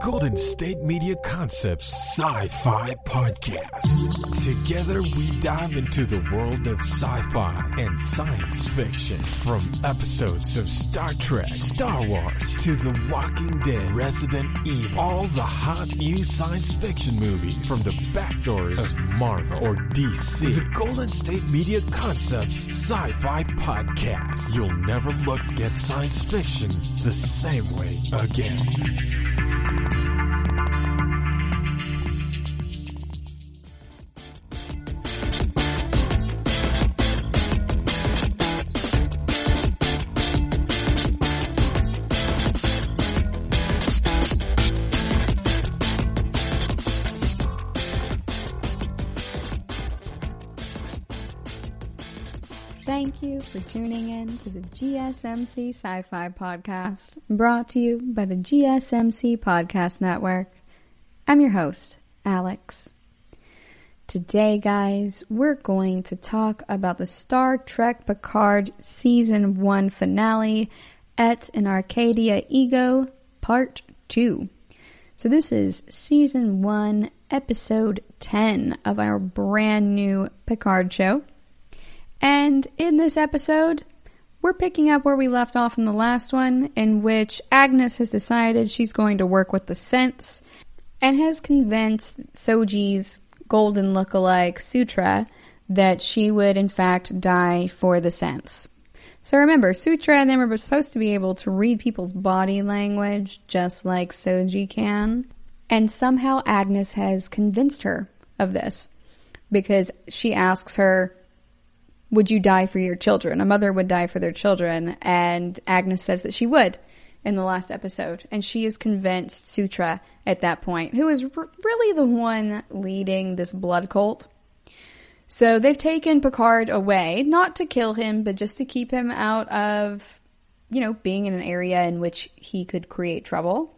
Golden State Media Concepts Sci-Fi Podcast. Together we dive into the world of sci-fi and science fiction. From episodes of Star Trek, Star Wars, to The Walking Dead, Resident Evil, all the hot new science fiction movies from the back doors of Marvel or DC. The Golden State Media Concepts Sci-Fi Podcast. You'll never look at science fiction the same way again. Thank you for tuning in to the GSMC Sci-Fi Podcast, brought to you by the GSMC Podcast Network. I'm your host, Alex. Today, guys, we're going to talk about the Star Trek Picard Season 1 finale, Et in Arcadia Ego, Part 2. So this is Season 1, Episode 10 of our brand new Picard show. And in this episode, we're picking up where we left off in the last one, in which Agnes has decided she's going to work with the Synths and has convinced Soji's golden lookalike, Sutra, that she would in fact die for the Synths. So remember, Sutra and them are supposed to be able to read people's body language just like Soji can. And somehow Agnes has convinced her of this, because she asks her, would you die for your children? A mother would die for their children. And Agnes says that she would in the last episode. And she is convinced Sutra at that point, who is really the one leading this blood cult. So they've taken Picard away, not to kill him, but just to keep him out of, being in an area in which he could create trouble.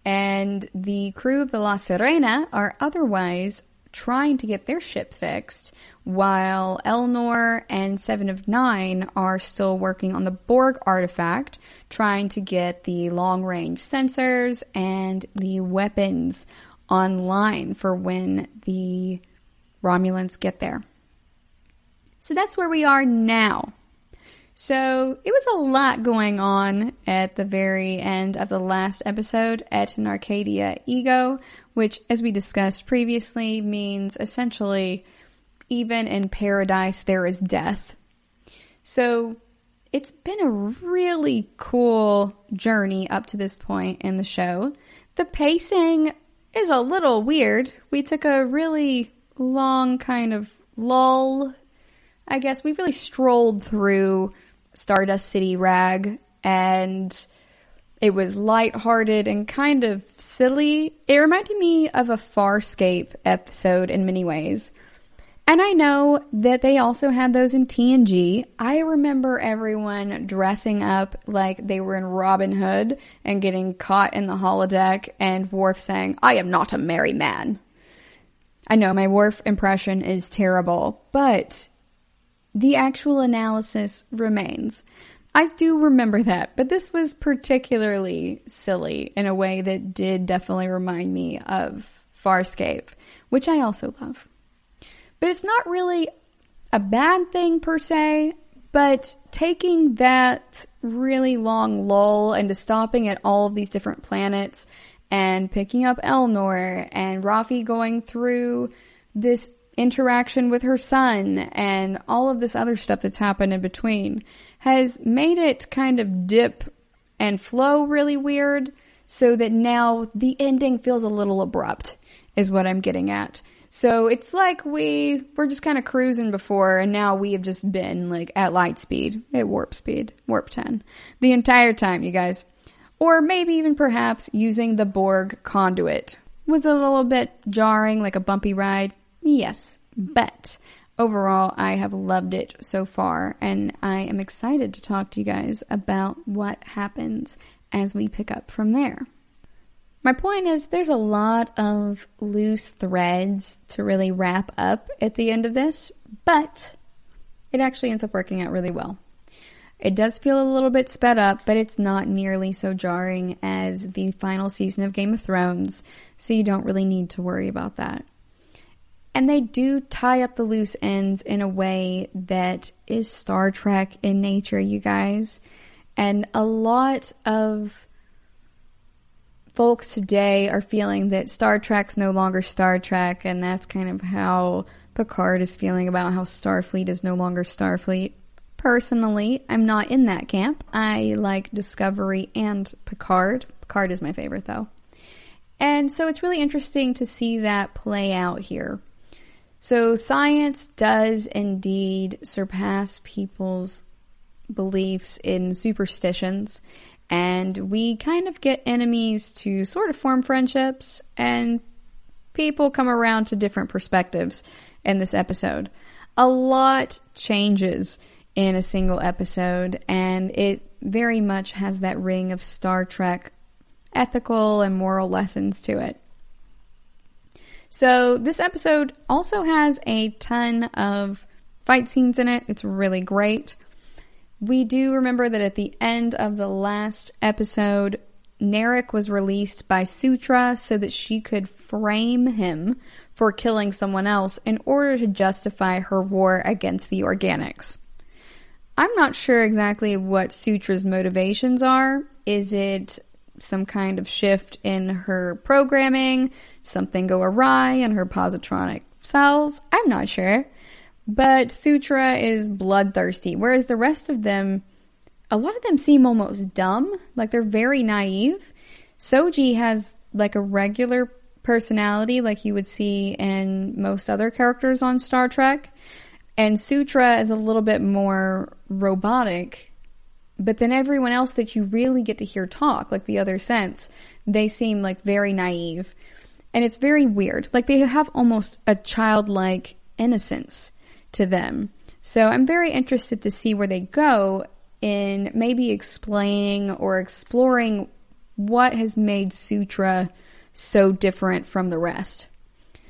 And the crew of the La Sirena are otherwise trying to get their ship fixed, while Elnor and Seven of Nine are still working on the Borg artifact, trying to get the long-range sensors and the weapons online for when the Romulans get there. So that's where we are now. So it was a lot going on at the very end of the last episode, Et in Arcadia Ego, which, as we discussed previously, means essentially even in paradise there is death. So it's been a really cool journey up to this point in the show. The pacing is a little weird. We took a really long kind of lull. I guess we really strolled through Stardust City Rag, and it was lighthearted and kind of silly. It reminded me of a Farscape episode in many ways. And I know that they also had those in TNG. I remember everyone dressing up like they were in Robin Hood and getting caught in the holodeck, and Worf saying, "I am not a merry man." I know my Worf impression is terrible, but the actual analysis remains. I do remember that, but this was particularly silly in a way that did definitely remind me of Farscape, which I also love. But it's not really a bad thing per se, but taking that really long lull and stopping at all of these different planets and picking up Elnor and Rafi going through this interaction with her son and all of this other stuff that's happened in between has made it kind of dip and flow really weird, so that now the ending feels a little abrupt, is what I'm getting at. So it's like we were just kind of cruising before, and now we have just been like at light speed, at warp speed, warp 10, the entire time, you guys. Or maybe even perhaps using the Borg conduit was a little bit jarring, like a bumpy ride. Yes, but overall, I have loved it so far, and I am excited to talk to you guys about what happens as we pick up from there. My point is, there's a lot of loose threads to really wrap up at the end of this, but it actually ends up working out really well. It does feel a little bit sped up, but it's not nearly so jarring as the final season of Game of Thrones, so you don't really need to worry about that. And they do tie up the loose ends in a way that is Star Trek in nature, you guys. And a lot of folks today are feeling that Star Trek's no longer Star Trek, and that's kind of how Picard is feeling about how Starfleet is no longer Starfleet. Personally, I'm not in that camp. I like Discovery and Picard. Picard is my favorite, though. And so it's really interesting to see that play out here. So science does indeed surpass people's beliefs in superstitions, and we kind of get enemies to sort of form friendships, and people come around to different perspectives in this episode. A lot changes in a single episode, and it very much has that ring of Star Trek ethical and moral lessons to it. So this episode also has a ton of fight scenes in it. It's really great. We do remember that at the end of the last episode, Narek was released by Sutra so that she could frame him for killing someone else in order to justify her war against the organics. I'm not sure exactly what Sutra's motivations are. Is it some kind of shift in her programming? Something go awry in her positronic cells? I'm not sure. But Sutra is bloodthirsty, whereas the rest of them, a lot of them seem almost dumb, like they're very naive. Soji has like a regular personality like you would see in most other characters on Star Trek, and Sutra is a little bit more robotic, but then everyone else that you really get to hear talk, like the other Scents, they seem like very naive, and it's very weird. Like they have almost a childlike innocence to them. So I'm very interested to see where they go in maybe explaining or exploring what has made Sutra so different from the rest.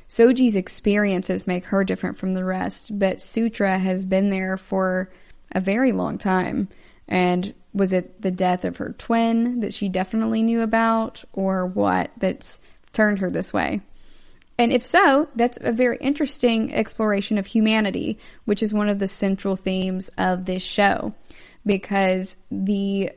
Soji's experiences make her different from the rest, but Sutra has been there for a very long time. And was it the death of her twin that she definitely knew about, or what that's turned her this way? And if so, that's a very interesting exploration of humanity, which is one of the central themes of this show, because the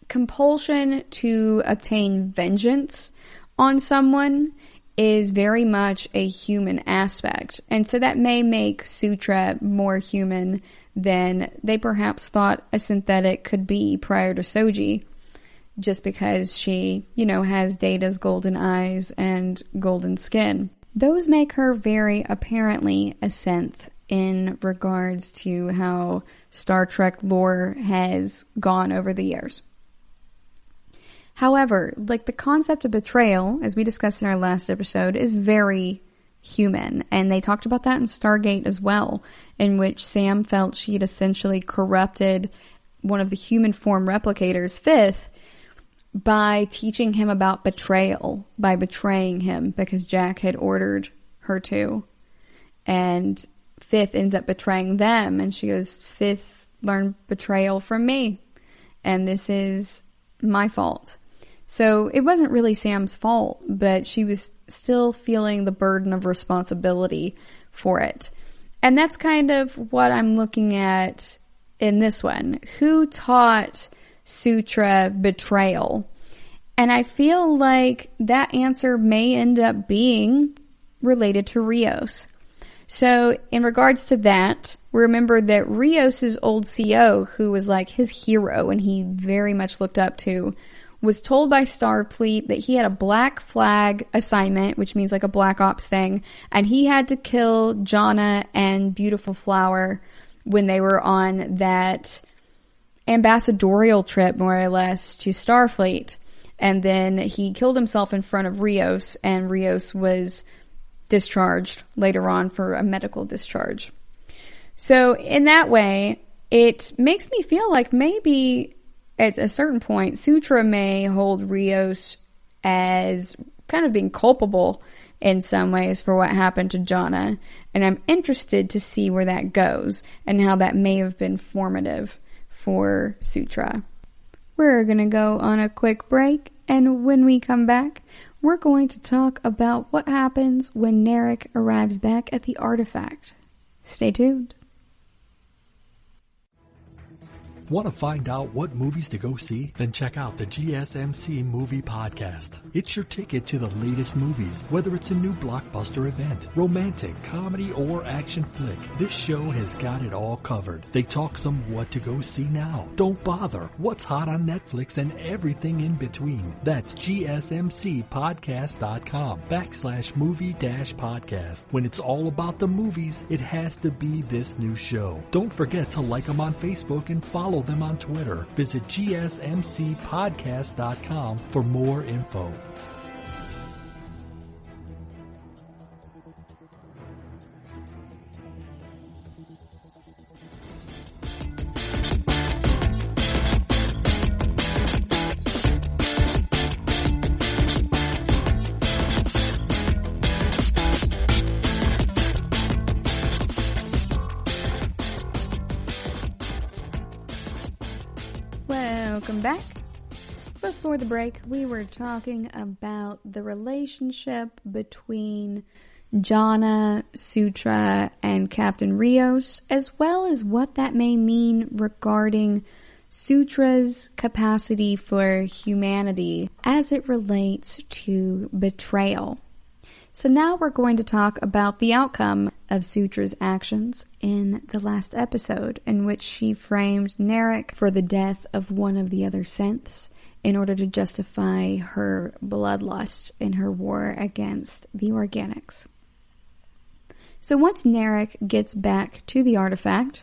compulsion to obtain vengeance on someone is very much a human aspect. And so that may make Sutra more human than they perhaps thought a synthetic could be prior to Soji, just because she, has Data's golden eyes and golden skin. Those make her very apparently a synth in regards to how Star Trek lore has gone over the years. However, like the concept of betrayal, as we discussed in our last episode, is very human. And they talked about that in Stargate as well, in which Sam felt she had essentially corrupted one of the human form replicators, Fifth, by teaching him about betrayal, by betraying him because Jack had ordered her to. And Fifth ends up betraying them, and she goes, Fifth learned betrayal from me, and this is my fault. So it wasn't really Sam's fault, but she was still feeling the burden of responsibility for it. And that's kind of what I'm looking at in this one. Who taught Sutra betrayal? And I feel like that answer may end up being related to Rios. So in regards to that, we remember that Rios's old CO, who was like his hero and he very much looked up to, was told by Starfleet that he had a black flag assignment, which means like a black ops thing, and he had to kill Jonna and Beautiful Flower when they were on that ambassadorial trip, more or less, to Starfleet. And then he killed himself in front of Rios, and Rios was discharged later on for a medical discharge. So in that way, it makes me feel like maybe at a certain point, Sutra may hold Rios as kind of being culpable in some ways for what happened to Jonna. And I'm interested to see where that goes and how that may have been formative for Sutra. We're going to go on a quick break, and when we come back, we're going to talk about what happens when Narek arrives back at the artifact. Stay tuned. Want to find out what movies to go see? Then check out the GSMC Movie Podcast. It's your ticket to the latest movies, whether it's a new blockbuster event, romantic, comedy, or action flick. This show has got it all covered. They talk some what to go see now, don't bother, what's hot on Netflix, and everything in between. That's GSMCpodcast.com/movie-podcast. When it's all about the movies, it has to be this new show. Don't forget to like them on Facebook and follow them on Twitter. Visit GSMCpodcast.com for more info. Welcome back. Before the break, we were talking about the relationship between Jana, Sutra, and Captain Rios, as well as what that may mean regarding Sutra's capacity for humanity as it relates to betrayal. So now we're going to talk about the outcome of Sutra's actions in the last episode, in which she framed Narek for the death of one of the other synths in order to justify her bloodlust in her war against the organics. So once Narek gets back to the artifact,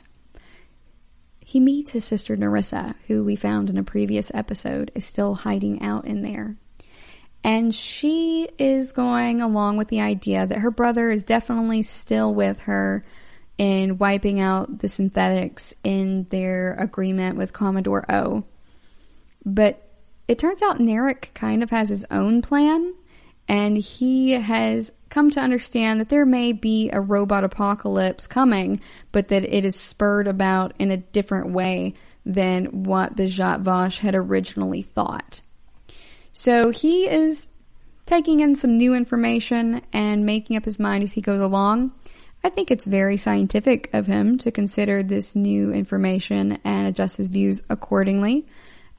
he meets his sister Narissa, who we found in a previous episode is still hiding out in there. And she is going along with the idea that her brother is definitely still with her in wiping out the synthetics in their agreement with Commodore O. But it turns out Narek kind of has his own plan, and he has come to understand that there may be a robot apocalypse coming, but that it is spurred about in a different way than what the Zhat Vash had originally thought. So he is taking in some new information and making up his mind as he goes along. I think it's very scientific of him to consider this new information and adjust his views accordingly.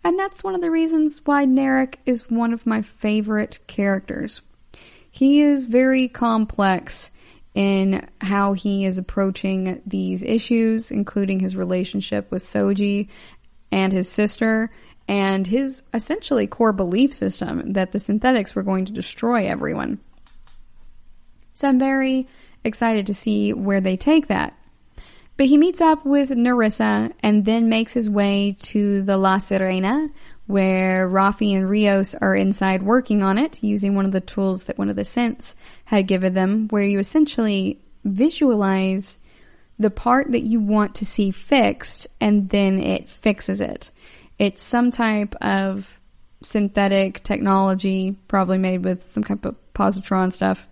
And that's one of the reasons why Narek is one of my favorite characters. He is very complex in how he is approaching these issues, including his relationship with Soji and his sister, and his essentially core belief system that the synthetics were going to destroy everyone. So I'm very excited to see where they take that. But he meets up with Narissa and then makes his way to the La Sirena, where Rafi and Rios are inside working on it, using one of the tools that one of the synths had given them, where you essentially visualize the part that you want to see fixed, and then it fixes it. It's some type of synthetic technology, probably made with some kind of positron stuff,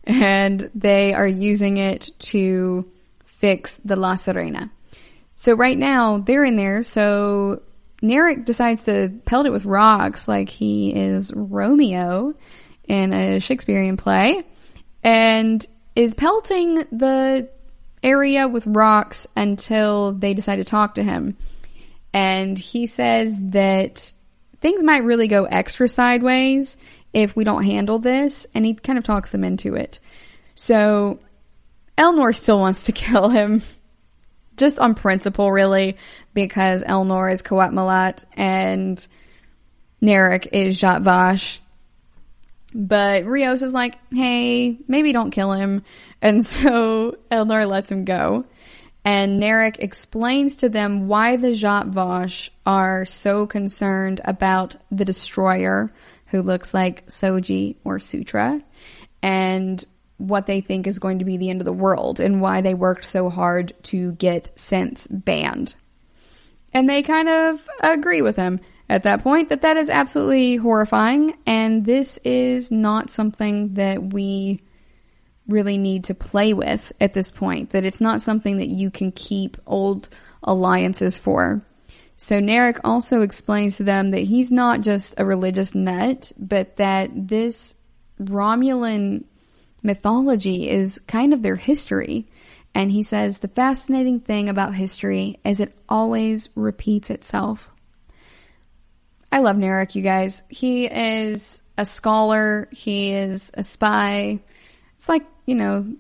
and they are using it to fix the La Sirena. So right now, they're in there, so Narek decides to pelt it with rocks like he is Romeo in a Shakespearean play, and is pelting the area with rocks until they decide to talk to him. And he says that things might really go extra sideways if we don't handle this, and he kind of talks them into it. So Elnor still wants to kill him, just on principle, really, because Elnor is Kawat Malat and Narek is Zhat Vash. But Rios is like, hey, maybe don't kill him. And so Elnor lets him go. And Narek explains to them why the Zhat Vash are so concerned about the destroyer, who looks like Soji or Sutra, and what they think is going to be the end of the world, and why they worked so hard to get synths banned. And they kind of agree with him at that point that that is absolutely horrifying, and this is not something that we really need to play with at this point, that it's not something that you can keep old alliances for. So Narek also explains to them that he's not just a religious nut, but that this Romulan mythology is kind of their history. And he says the fascinating thing about history is it always repeats itself. I love Narek, you guys. He is a scholar. He is a spy. It's like, you know,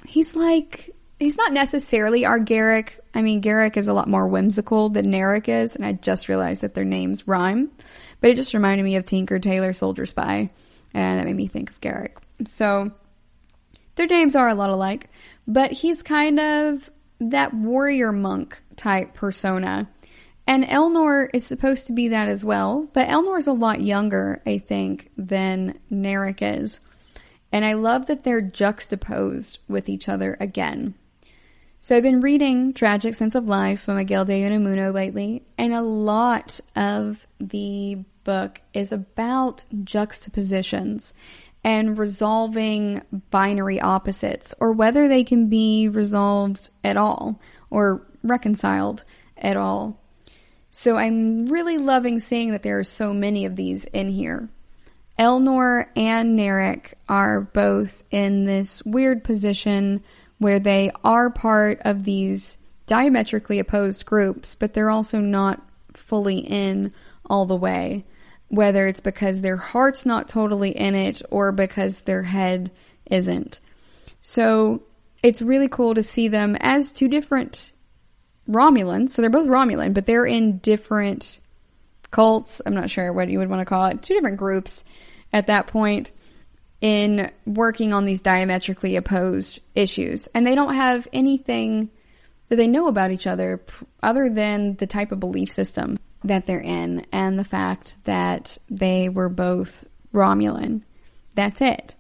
he's not necessarily our Garrick. I mean, Garrick is a lot more whimsical than Narek is, and I just realized that their names rhyme. But it just reminded me of Tinker, Tailor, Soldier, Spy, and that made me think of Garrick. So their names are a lot alike, but he's kind of that warrior monk type persona. And Elnor is supposed to be that as well, but Elnor's a lot younger, I think, than Narek is. And I love that they're juxtaposed with each other again. So I've been reading Tragic Sense of Life by Miguel de Unamuno lately, and a lot of the book is about juxtapositions and resolving binary opposites, or whether they can be resolved at all, or reconciled at all. So I'm really loving seeing that there are so many of these in here. Elnor and Narek are both in this weird position where they are part of these diametrically opposed groups, but they're also not fully in all the way, whether it's because their heart's not totally in it or because their head isn't. So it's really cool to see them as two different Romulans. So they're both Romulan, but they're in different cults. I'm not sure what you would want to call it. Two different groups at that point in working on these diametrically opposed issues. And they don't have anything that they know about each other other than the type of belief system that they're in and the fact that they were both Romulan. That's it.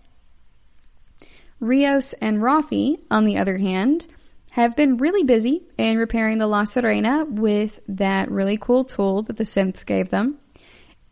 Rios and Rafi, on the other hand, have been really busy in repairing the La Sirena with that really cool tool that the synths gave them.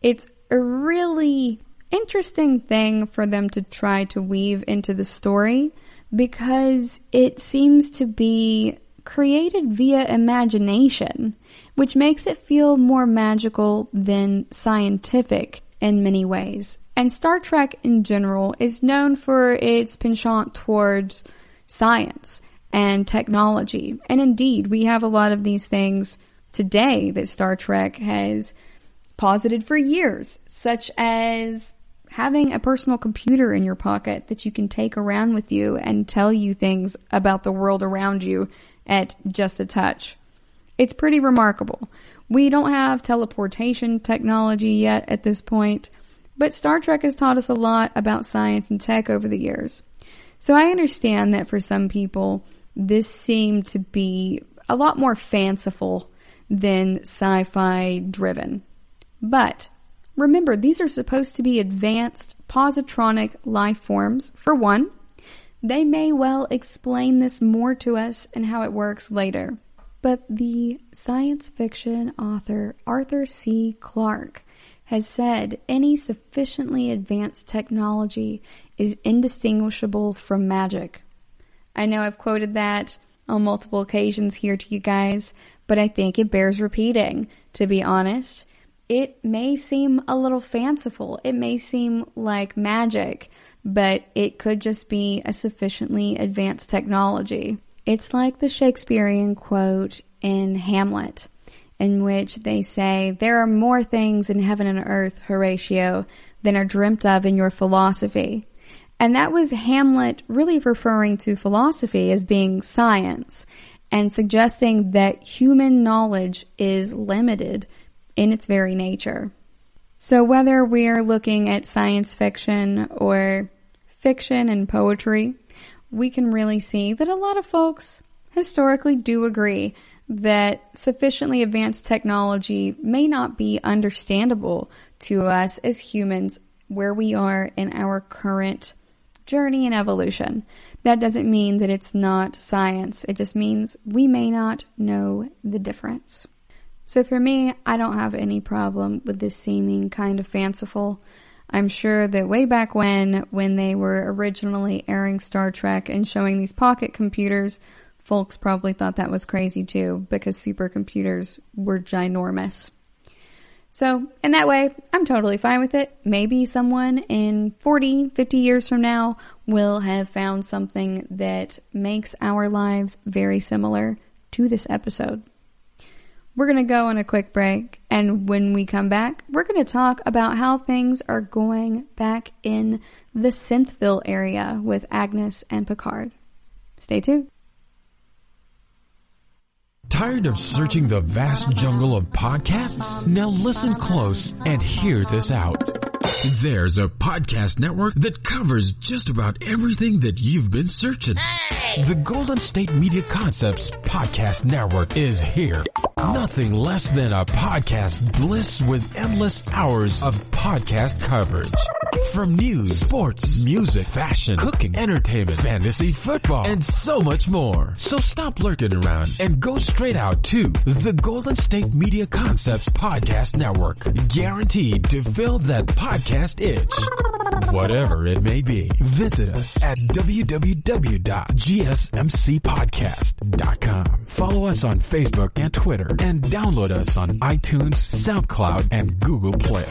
It's a really interesting thing for them to try to weave into the story because it seems to be created via imagination, which makes it feel more magical than scientific in many ways. And Star Trek in general is known for its penchant towards science and technology. And indeed, we have a lot of these things today that Star Trek has posited for years, such as having a personal computer in your pocket that you can take around with you and tell you things about the world around you at just a touch. It's pretty remarkable. We don't have teleportation technology yet at this point, but Star Trek has taught us a lot about science and tech over the years. So I understand that for some people, this seemed to be a lot more fanciful than sci-fi driven. But remember, these are supposed to be advanced positronic life forms. For one, they may well explain this more to us and how it works later. But the science fiction author Arthur C. Clarke has said any sufficiently advanced technology is indistinguishable from magic. I know I've quoted that on multiple occasions here to you guys, but I think it bears repeating, to be honest. It may seem a little fanciful. It may seem like magic, but it could just be a sufficiently advanced technology. It's like the Shakespearean quote in Hamlet, in which they say, "There are more things in heaven and earth, Horatio, than are dreamt of in your philosophy." And that was Hamlet really referring to philosophy as being science and suggesting that human knowledge is limited in its very nature. So whether we're looking at science fiction or fiction and poetry, we can really see that a lot of folks historically do agree that sufficiently advanced technology may not be understandable to us as humans where we are in our current journey and evolution. That doesn't mean that it's not science. It just means we may not know the difference. So for me, I don't have any problem with this seeming kind of fanciful. I'm sure that way back when they were originally airing Star Trek and showing these pocket computers, folks probably thought that was crazy too, because supercomputers were ginormous. So, in that way, I'm totally fine with it. Maybe someone in 40, 50 years from now will have found something that makes our lives very similar to this episode. We're going to go on a quick break, and when we come back, we're going to talk about how things are going back in the Synthville area with Agnes and Picard. Stay tuned. Tired of searching the vast jungle of podcasts? Now listen close and hear this out. There's a podcast network that covers just about everything that you've been searching. Hey! The Golden State Media Concepts Podcast Network is here. Nothing less than a podcast bliss with endless hours of podcast coverage. From news, sports, music, fashion, cooking, entertainment, fantasy, football, and so much more. So stop lurking around and go straight out to the Golden State Media Concepts Podcast Network. Guaranteed to fill that podcast itch. Whatever it may be. Visit us at www.gsmcpodcast.com. Follow us on Facebook and Twitter, and download us on iTunes, SoundCloud, and Google Play.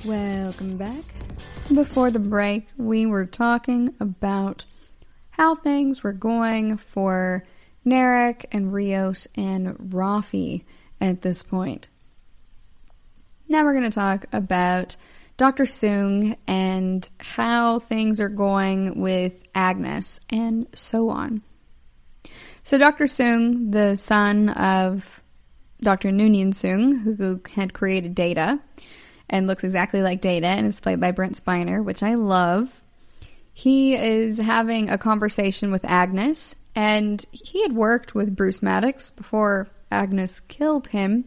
Welcome back. Before the break, we were talking about how things were going for Narek and Rios and Rafi at this point. Now we're going to talk about Dr. Soong and how things are going with Agnes and so on. So Dr. Soong, the son of Dr. Noonien Soong, who had created Data, and looks exactly like Data, and is played by Brent Spiner, which I love. He is having a conversation with Agnes, and he had worked with Bruce Maddox before Agnes killed him,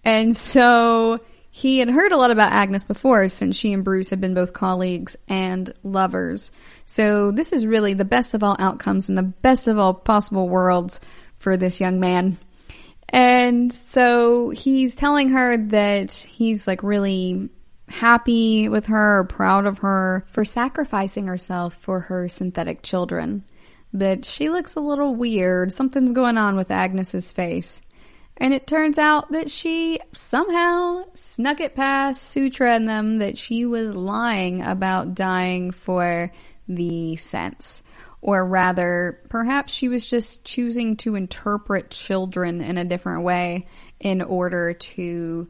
and so he had heard a lot about Agnes before, since she and Bruce had been both colleagues and lovers. So this is really the best of all outcomes and the best of all possible worlds for this young man. And so he's telling her that he's like really happy with her, proud of her for sacrificing herself for her synthetic children. But she looks a little weird. Something's going on with Agnes's face. And it turns out that she somehow snuck it past Sutra and them that she was lying about dying for the sense. Or rather, perhaps she was just choosing to interpret children in a different way in order to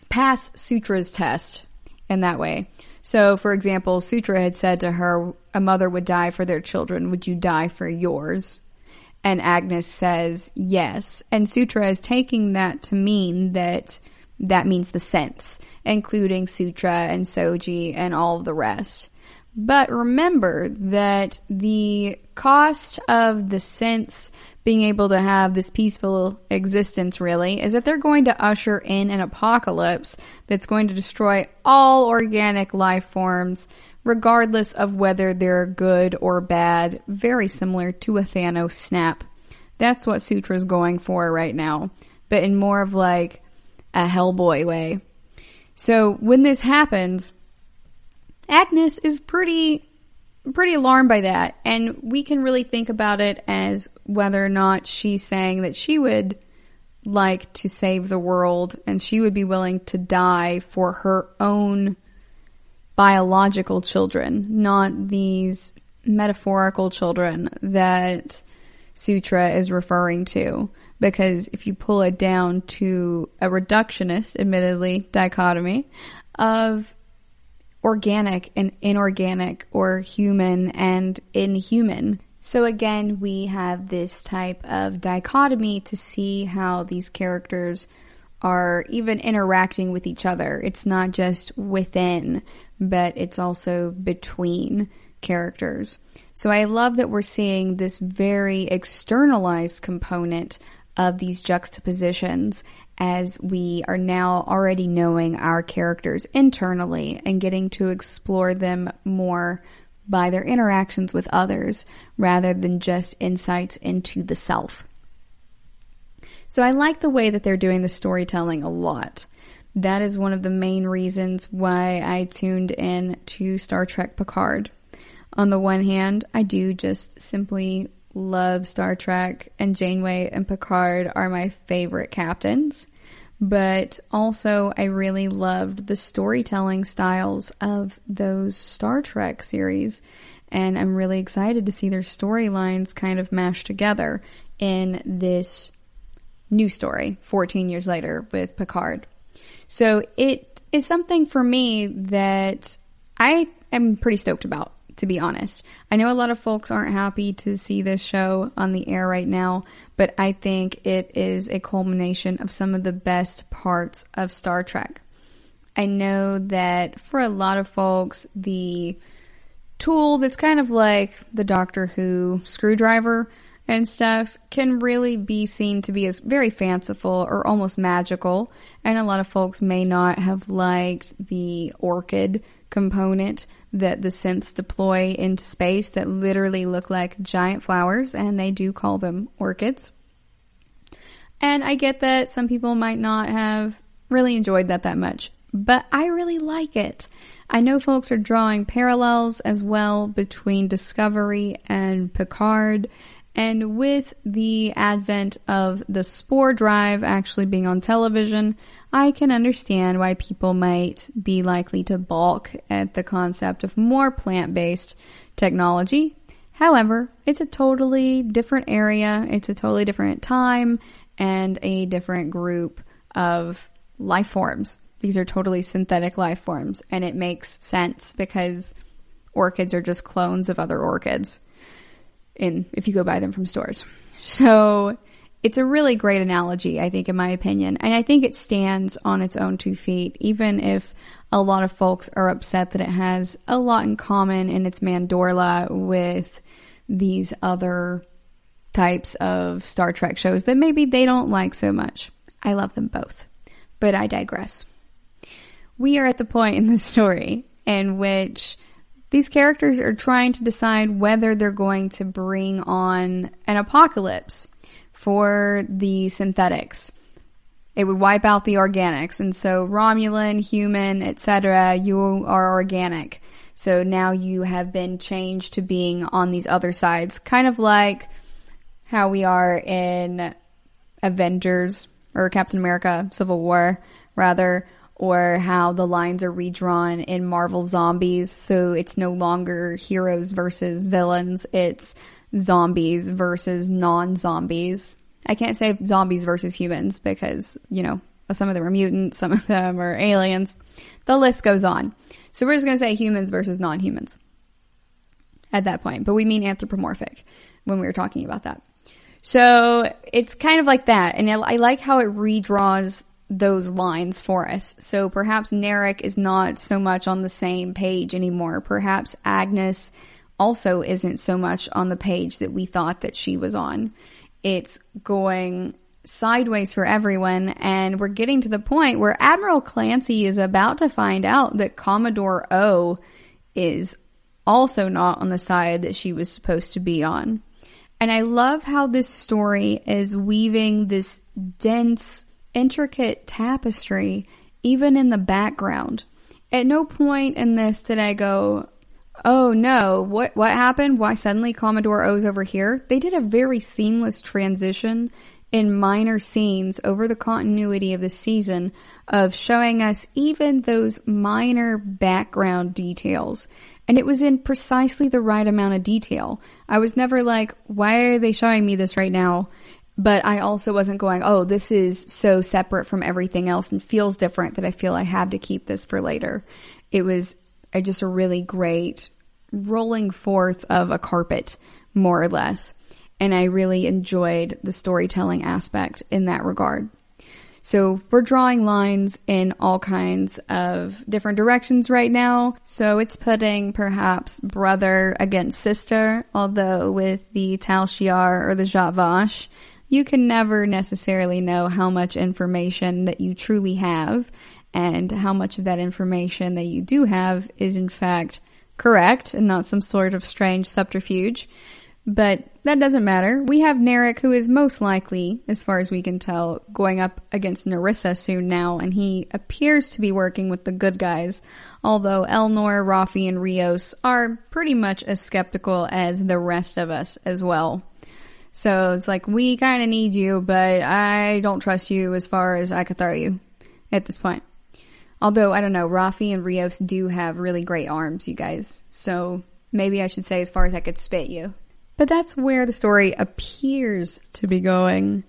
pass Sutra's test in that way. So, for example, Sutra had said to her, a mother would die for their children. Would you die for yours? And Agnes says yes. And Sutra is taking that to mean that means the sense, including Sutra and Soji and all of the rest. But remember that the cost of the sense being able to have this peaceful existence really is that they're going to usher in an apocalypse that's going to destroy all organic life forms, regardless of whether they're good or bad, very similar to a Thanos snap. That's what Sutra's going for right now, but in more of like a Hellboy way. So when this happens, Agnes is pretty alarmed by that, and we can really think about it as whether or not she's saying that she would like to save the world and she would be willing to die for her own biological children, not these metaphorical children that Sutra is referring to. Because if you pull it down to a reductionist, admittedly, dichotomy of organic and inorganic, or human and inhuman. So again, we have this type of dichotomy to see how these characters are even interacting with each other. It's not just within, but it's also between characters. So I love that we're seeing this very externalized component of these juxtapositions as we are now already knowing our characters internally and getting to explore them more by their interactions with others rather than just insights into the self. So I like the way that they're doing the storytelling a lot. That is one of the main reasons why I tuned in to Star Trek Picard. On the one hand, I do just simply love Star Trek, and Janeway and Picard are my favorite captains. But also, I really loved the storytelling styles of those Star Trek series. And I'm really excited to see their storylines kind of mashed together in this new story 14 years later with Picard. So it is something for me that I am pretty stoked about, to be honest. I know a lot of folks aren't happy to see this show on the air right now, but I think it is a culmination of some of the best parts of Star Trek. I know that for a lot of folks, the tool that's kind of like the Doctor Who screwdriver and stuff can really be seen to be as very fanciful or almost magical, and a lot of folks may not have liked the orchid component that the synths deploy into space that literally look like giant flowers, and they do call them orchids. And I get that some people might not have really enjoyed that much, but I really like it. I know folks are drawing parallels as well between Discovery and Picard, and with the advent of the spore drive actually being on television, I can understand why people might be likely to balk at the concept of more plant-based technology. However, it's a totally different area, it's a totally different time, and a different group of life forms. These are totally synthetic life forms, and it makes sense because orchids are just clones of other orchids if you go buy them from stores. So it's a really great analogy, I think, in my opinion. And I think it stands on its own 2 feet, even if a lot of folks are upset that it has a lot in common in its Mandorla with these other types of Star Trek shows that maybe they don't like so much. I love them both, but I digress. We are at the point in the story in which these characters are trying to decide whether they're going to bring on an apocalypse for the synthetics. It would wipe out the organics. And so Romulan, human, etc., you are organic. So now you have been changed to being on these other sides. Kind of like how we are in Avengers, or Captain America, Civil War, rather, or how the lines are redrawn in Marvel Zombies. So it's no longer heroes versus villains. It's zombies versus non-zombies. I can't say zombies versus humans because, some of them are mutants, some of them are aliens. The list goes on. So we're just going to say humans versus non-humans at that point. But we mean anthropomorphic when we were talking about that. So it's kind of like that. And I like how it redraws those lines for us. So perhaps Narek is not so much on the same page anymore. Perhaps Agnes also isn't so much on the page that we thought that she was on. It's going sideways for everyone, and we're getting to the point where Admiral Clancy is about to find out that Commodore O is also not on the side that she was supposed to be on. And I love how this story is weaving this dense, intricate tapestry even in the background. At no point in this did I go, oh no, what happened? Why suddenly Commodore O's over here? They did a very seamless transition in minor scenes over the continuity of the season of showing us even those minor background details. And it was in precisely the right amount of detail. I was never like, why are they showing me this right now? But I also wasn't going, oh, this is so separate from everything else and feels different that I feel I have to keep this for later. It was just a really great rolling forth of a carpet, more or less. And I really enjoyed the storytelling aspect in that regard. So we're drawing lines in all kinds of different directions right now. So it's putting perhaps brother against sister, although with the Tal Shiar or the Zhat Vash, you can never necessarily know how much information that you truly have and how much of that information that you do have is in fact correct and not some sort of strange subterfuge. But that doesn't matter. We have Narek, who is most likely, as far as we can tell, going up against Narissa soon now, and he appears to be working with the good guys, although Elnor, Rafi, and Rios are pretty much as skeptical as the rest of us as well. So it's like, we kind of need you, but I don't trust you as far as I could throw you at this point. Although, I don't know, Rafi and Rios do have really great arms, you guys. So maybe I should say as far as I could spit you. But that's where the story appears to be going.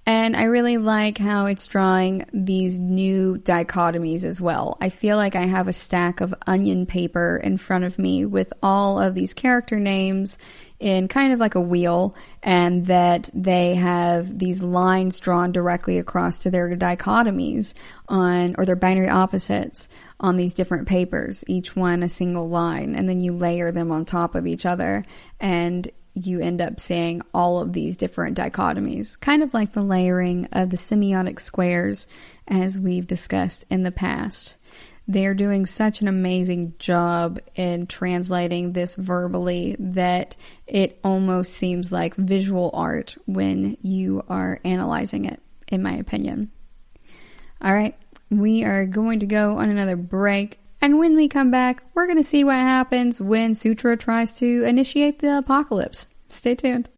And I really like how it's drawing these new dichotomies as well. I feel like I have a stack of onion paper in front of me with all of these character names in kind of like a wheel, and that they have these lines drawn directly across to their dichotomies or their binary opposites on these different papers, each one a single line, and then you layer them on top of each other, and you end up seeing all of these different dichotomies, kind of like the layering of the semiotic squares as we've discussed in the past. They're doing such an amazing job in translating this verbally that it almost seems like visual art when you are analyzing it, in my opinion. All right, we are going to go on another break. And when we come back, we're going to see what happens when Sutra tries to initiate the apocalypse. Stay tuned.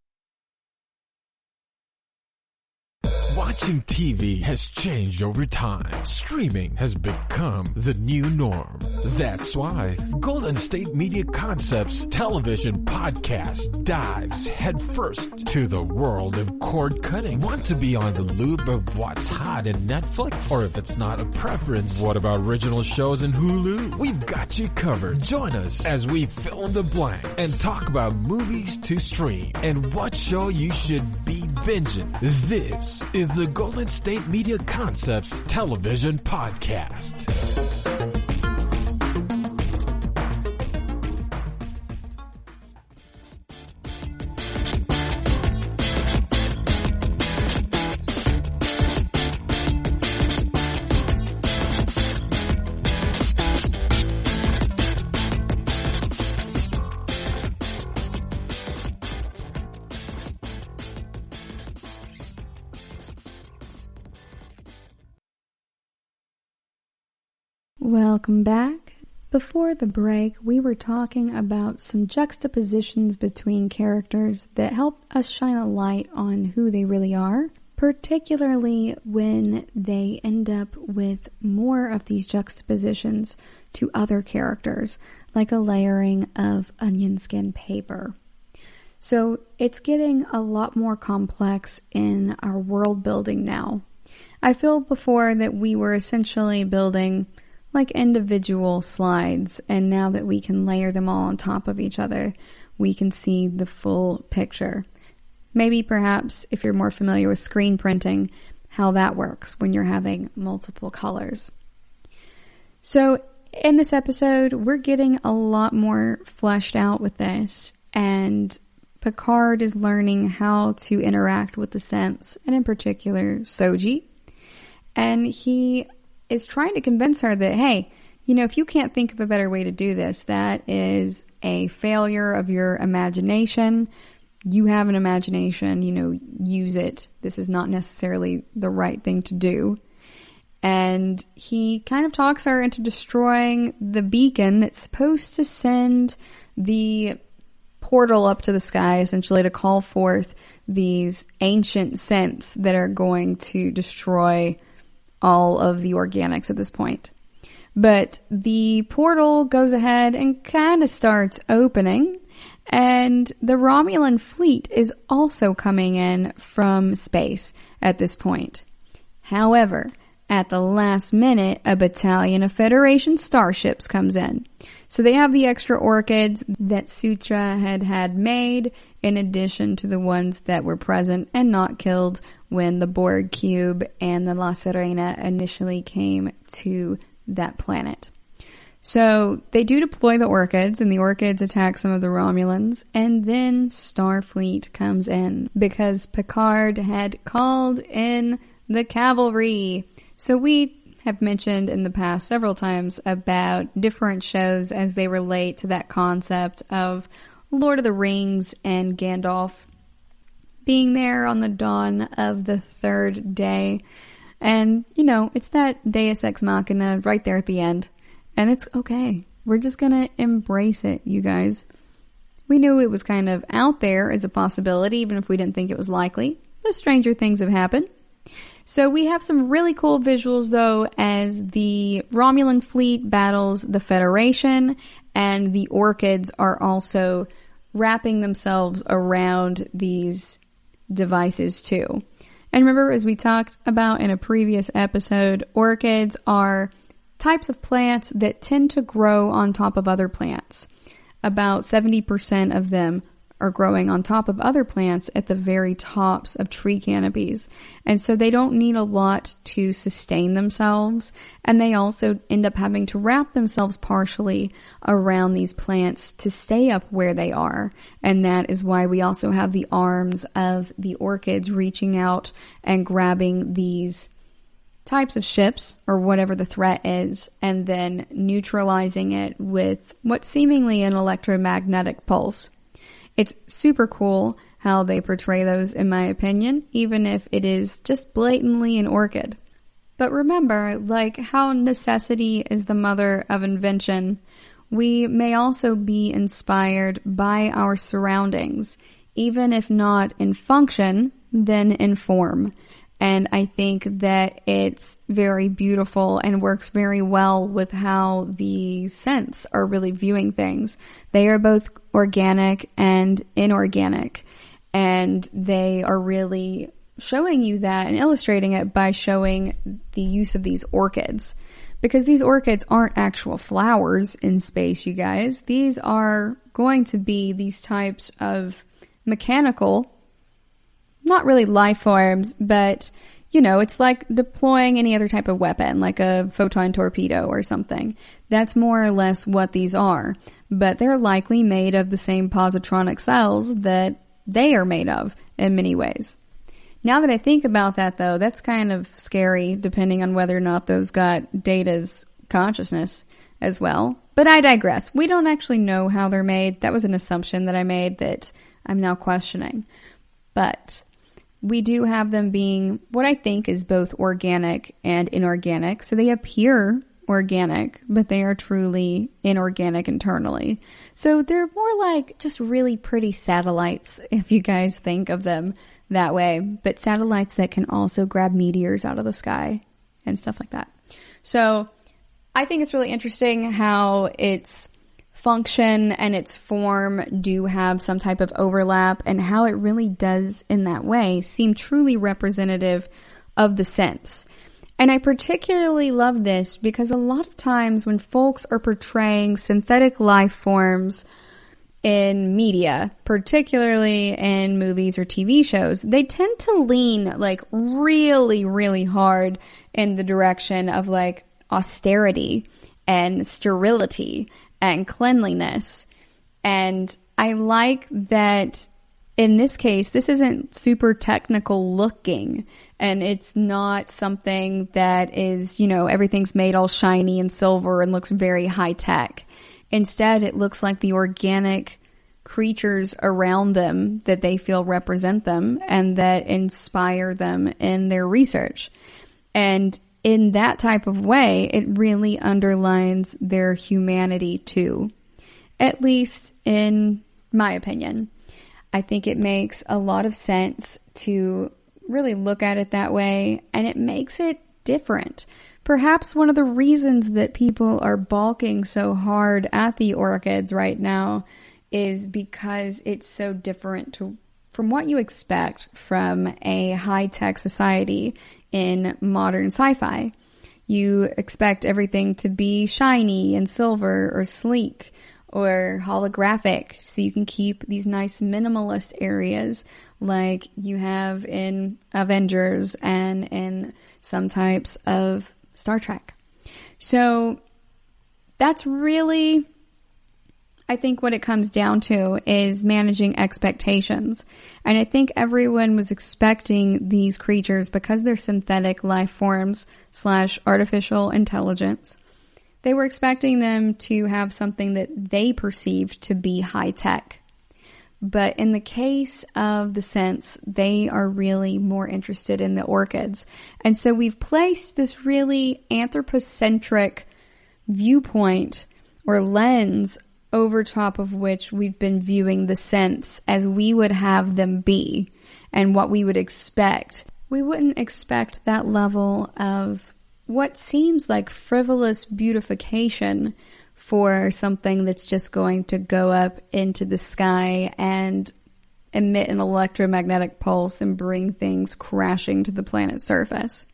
Watching TV has changed over time. Streaming has become the new norm. That's why Golden State Media Concepts television podcast dives headfirst to the world of cord cutting. Want to be on the loop of what's hot in Netflix? Or if it's not a preference, what about original shows in Hulu? We've got you covered. Join us as we fill in the blank and talk about movies to stream and what show you should be binging. This is the Golden State Media Concepts television podcast. Welcome back. Before the break, we were talking about some juxtapositions between characters that help us shine a light on who they really are, particularly when they end up with more of these juxtapositions to other characters, like a layering of onion skin paper. So it's getting a lot more complex in our world building now. I feel before that we were essentially building like individual slides, and now that we can layer them all on top of each other, we can see the full picture. Maybe perhaps if you're more familiar with screen printing, how that works when you're having multiple colors. So in this episode, we're getting a lot more fleshed out with this, and Picard is learning how to interact with the Sense, and in particular, Soji. And he is trying to convince her that, hey, you know, if you can't think of a better way to do this, that is a failure of your imagination. You have an imagination, you know, use it. This is not necessarily the right thing to do. And he kind of talks her into destroying the beacon that's supposed to send the portal up to the sky, essentially to call forth these ancient scents that are going to destroy all of the organics at this point. But the portal goes ahead and kind of starts opening, and the Romulan fleet is also coming in from space at this point. However, at the last minute, a battalion of Federation starships comes in. So they have the extra orchids that Sutra had made, in addition to the ones that were present and not killed when the Borg cube and the La Sirena initially came to that planet. So they do deploy the Orchids, and the Orchids attack some of the Romulans, and then Starfleet comes in because Picard had called in the cavalry. So we have mentioned in the past several times about different shows as they relate to that concept of Lord of the Rings and Gandalf being there on the dawn of the third day. And, it's that Deus Ex Machina right there at the end. And it's okay. We're just gonna embrace it, you guys. We knew it was kind of out there as a possibility, even if we didn't think it was likely. But stranger things have happened. So we have some really cool visuals, though, as the Romulan fleet battles the Federation, and the Orchids are also wrapping themselves around these devices, too. And remember, as we talked about in a previous episode, Orchids are types of plants that tend to grow on top of other plants. About 70% of them are growing on top of other plants at the very tops of tree canopies. And so they don't need a lot to sustain themselves. And they also end up having to wrap themselves partially around these plants to stay up where they are. And that is why we also have the arms of the Orchids reaching out and grabbing these types of ships, or whatever the threat is, and then neutralizing it with what's seemingly an electromagnetic pulse. It's super cool how they portray those, in my opinion, even if it is just blatantly an orchid. But remember, like how necessity is the mother of invention, we may also be inspired by our surroundings, even if not in function, then in form. And I think that it's very beautiful and works very well with how the scents are really viewing things. They are both organic and inorganic, and they are really showing you that and illustrating it by showing the use of these orchids. Because these orchids aren't actual flowers in space, you guys. These are going to be these types of mechanical, not really life forms, but, it's like deploying any other type of weapon, like a photon torpedo or something. That's more or less what these are. But they're likely made of the same positronic cells that they are made of in many ways. Now that I think about that, though, that's kind of scary, depending on whether or not those got Data's consciousness as well. But I digress. We don't actually know how they're made. That was an assumption that I made that I'm now questioning. But we do have them being what I think is both organic and inorganic. So they appear organic, but they are truly inorganic internally. So they're more like just really pretty satellites, if you guys think of them that way. But satellites that can also grab meteors out of the sky and stuff like that. So I think it's really interesting how its function and its form do have some type of overlap, and how it really does in that way seem truly representative of the sense. And I particularly love this because a lot of times when folks are portraying synthetic life forms in media, particularly in movies or TV shows, they tend to lean like really, really hard in the direction of like austerity and sterility and cleanliness. And I like that in this case, this isn't super technical looking, and it's not something that is, everything's made all shiny and silver and looks very high tech. Instead, it looks like the organic creatures around them that they feel represent them and that inspire them in their research. And in that type of way, it really underlines their humanity too. At least in my opinion. I think it makes a lot of sense to really look at it that way, and it makes it different. Perhaps one of the reasons that people are balking so hard at the orchids right now is because it's so different from what you expect from a high-tech society in modern sci-fi. You expect everything to be shiny and silver or sleek or holographic, so you can keep these nice minimalist areas like you have in Avengers and in some types of Star Trek. So that's really, I think what it comes down to is managing expectations. And I think everyone was expecting these creatures, because they're synthetic life forms / artificial intelligence, they were expecting them to have something that they perceived to be high tech. But in the case of the synths, they are really more interested in the orchids. And so we've placed this really anthropocentric viewpoint or lens over top of which we've been viewing the synths as we would have them be and what we would expect. We wouldn't expect that level of what seems like frivolous beautification for something that's just going to go up into the sky and emit an electromagnetic pulse and bring things crashing to the planet's surface,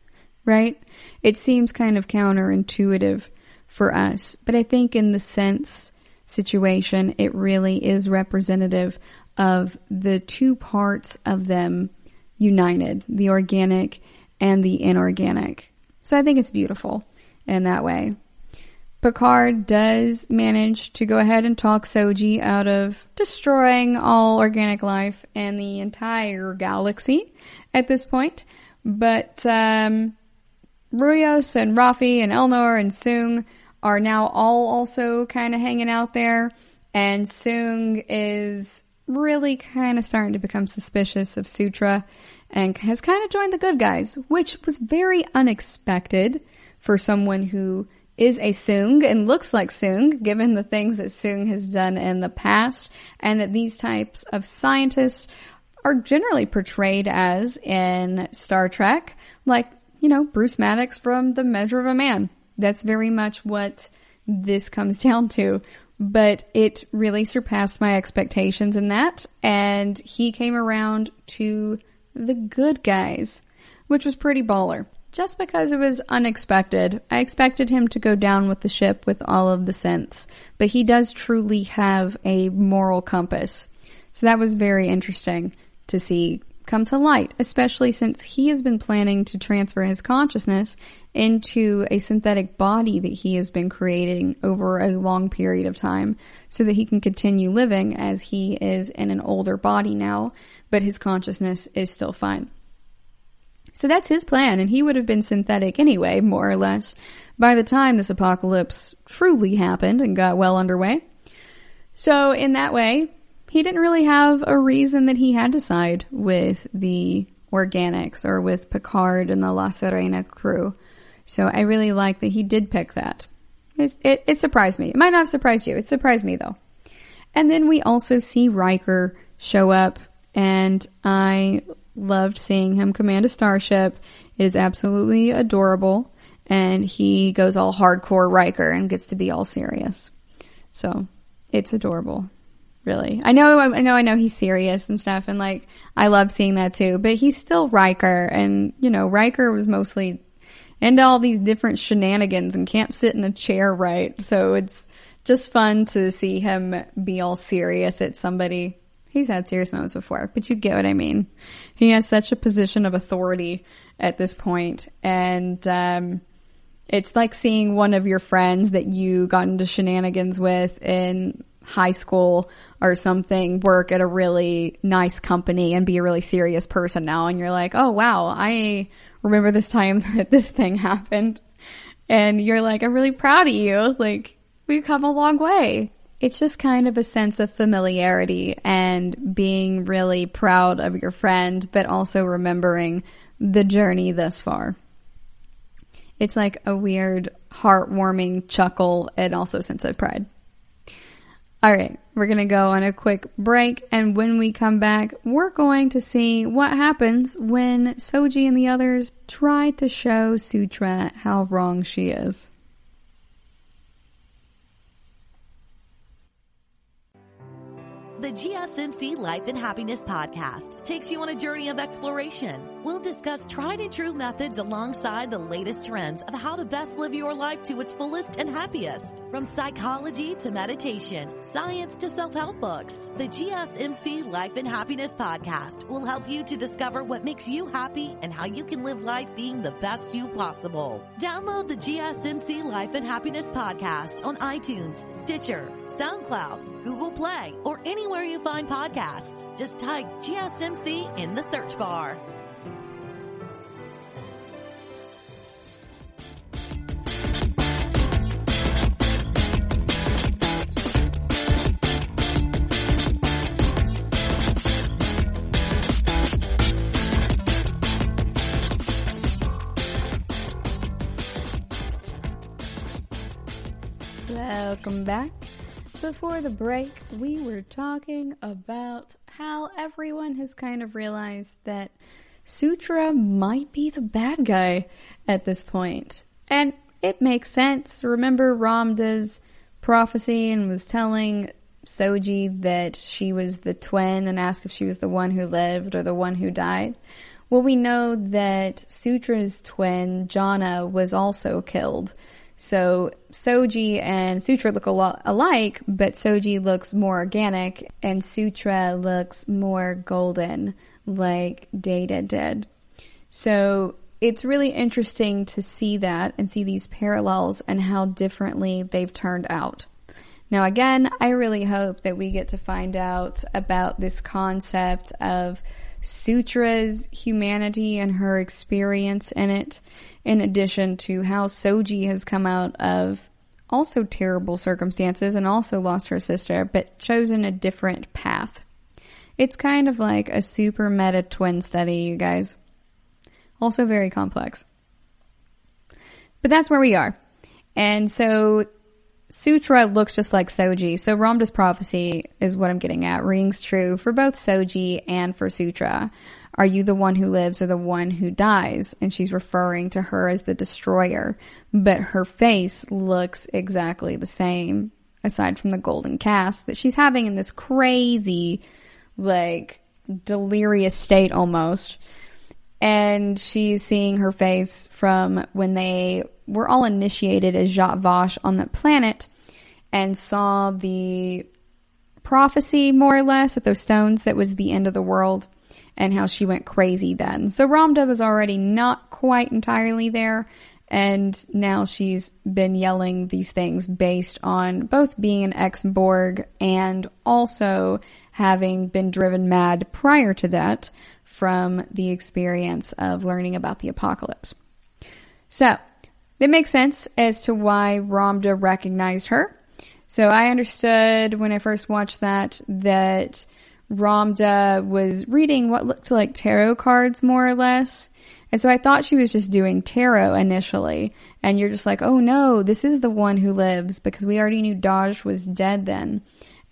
right? It seems kind of counterintuitive for us, but I think in the synths situation, it really is representative of the two parts of them united, the organic and the inorganic. So I think it's beautiful in that way. Picard does manage to go ahead and talk Soji out of destroying all organic life in the entire galaxy at this point. But Ruyos and Rafi and Elnor and Soong are now all also kind of hanging out there. And Soong is really kind of starting to become suspicious of Sutra and has kind of joined the good guys, which was very unexpected for someone who is a Soong and looks like Soong, given the things that Soong has done in the past, and that these types of scientists are generally portrayed as in Star Trek, like, you know, Bruce Maddox from The Measure of a Man. That's very much what this comes down to. But it really surpassed my expectations in that, and he came around to the good guys, which was pretty baller. Just because it was unexpected. I expected him to go down with the ship with all of the synths, but he does truly have a moral compass. So that was very interesting to see come to light, especially since he has been planning to transfer his consciousness into a synthetic body that he has been creating over a long period of time so that he can continue living as he is in an older body now, but his consciousness is still fine. So that's his plan, and he would have been synthetic anyway, more or less, by the time this apocalypse truly happened and got well underway. So in that way, he didn't really have a reason that he had to side with the organics or with Picard and the La Serena crew. So I really like that he did pick that. It surprised me. It might not have surprised you. It surprised me, though. And then we also see Riker show up, and I loved seeing him command a starship. It is absolutely adorable, and he goes all hardcore Riker and gets to be all serious. So it's adorable. Really. I know he's serious and stuff, and like, I love seeing that too, but he's still Riker, and you know, Riker was mostly into all these different shenanigans and can't sit in a chair right, so it's just fun to see him be all serious at somebody. He's had serious moments before, but you get what I mean. He has such a position of authority at this point, and it's like seeing one of your friends that you got into shenanigans with in high school or something work at a really nice company and be a really serious person now, and you're like, oh wow, I remember this time that this thing happened, and you're like, I'm really proud of you, like, we've come a long way. It's just kind of a sense of familiarity and being really proud of your friend, but also remembering the journey thus far. It's like a weird heartwarming chuckle and also a sense of pride. All right, we're going to go on a quick break, and when we come back, we're going to see what happens when Soji and the others try to show Sutra how wrong she is. The GSMC Life and Happiness podcast takes you on a journey of exploration. We'll discuss tried and true methods alongside the latest trends of how to best live your life to its fullest and happiest. From psychology to meditation, science to self-help books, the GSMC Life and Happiness podcast will help you to discover what makes you happy and how you can live life being the best you possible. Download the GSMC Life and Happiness podcast on iTunes, Stitcher, SoundCloud, Google Play, or anywhere you find podcasts. Just type GSMC in the search bar. Welcome back. Before the break, we were talking about how everyone has kind of realized that Sutra might be the bad guy at this point. And it makes sense. Remember Ramda's prophecy and was telling Soji that she was the twin and asked if she was the one who lived or the one who died? Well, we know that Sutra's twin, Jana, was also killed. So Soji and Sutra look a lot alike, but Soji looks more organic and Sutra looks more golden, like Data did. So it's really interesting to see that and see these parallels and how differently they've turned out. Now again, I really hope that we get to find out about this concept of Sutra's humanity and her experience in it, in addition to how Soji has come out of also terrible circumstances and also lost her sister, but chosen a different path. It's kind of like a super meta twin study, you guys. Also very complex. But that's where we are. And so Sutra looks just like Soji. So Ramda's prophecy is what I'm getting at. Rings true for both Soji and for Sutra. Are you the one who lives or the one who dies? And she's referring to her as the destroyer. But her face looks exactly the same, aside from the golden cast that she's having in this crazy, like, delirious state almost. And she's seeing her face from when they were all initiated as Zhat Vash on that planet and saw the prophecy, more or less, at those stones that was the end of the world and how she went crazy then. So Ramda was already not quite entirely there, and now she's been yelling these things based on both being an ex-Borg and also having been driven mad prior to that from the experience of learning about the apocalypse. So, it makes sense as to why Ramda recognized her. So I understood when I first watched that Ramda was reading what looked like tarot cards, more or less. And so I thought she was just doing tarot initially. And you're just like, oh no, this is the one who lives, because we already knew Daj was dead then.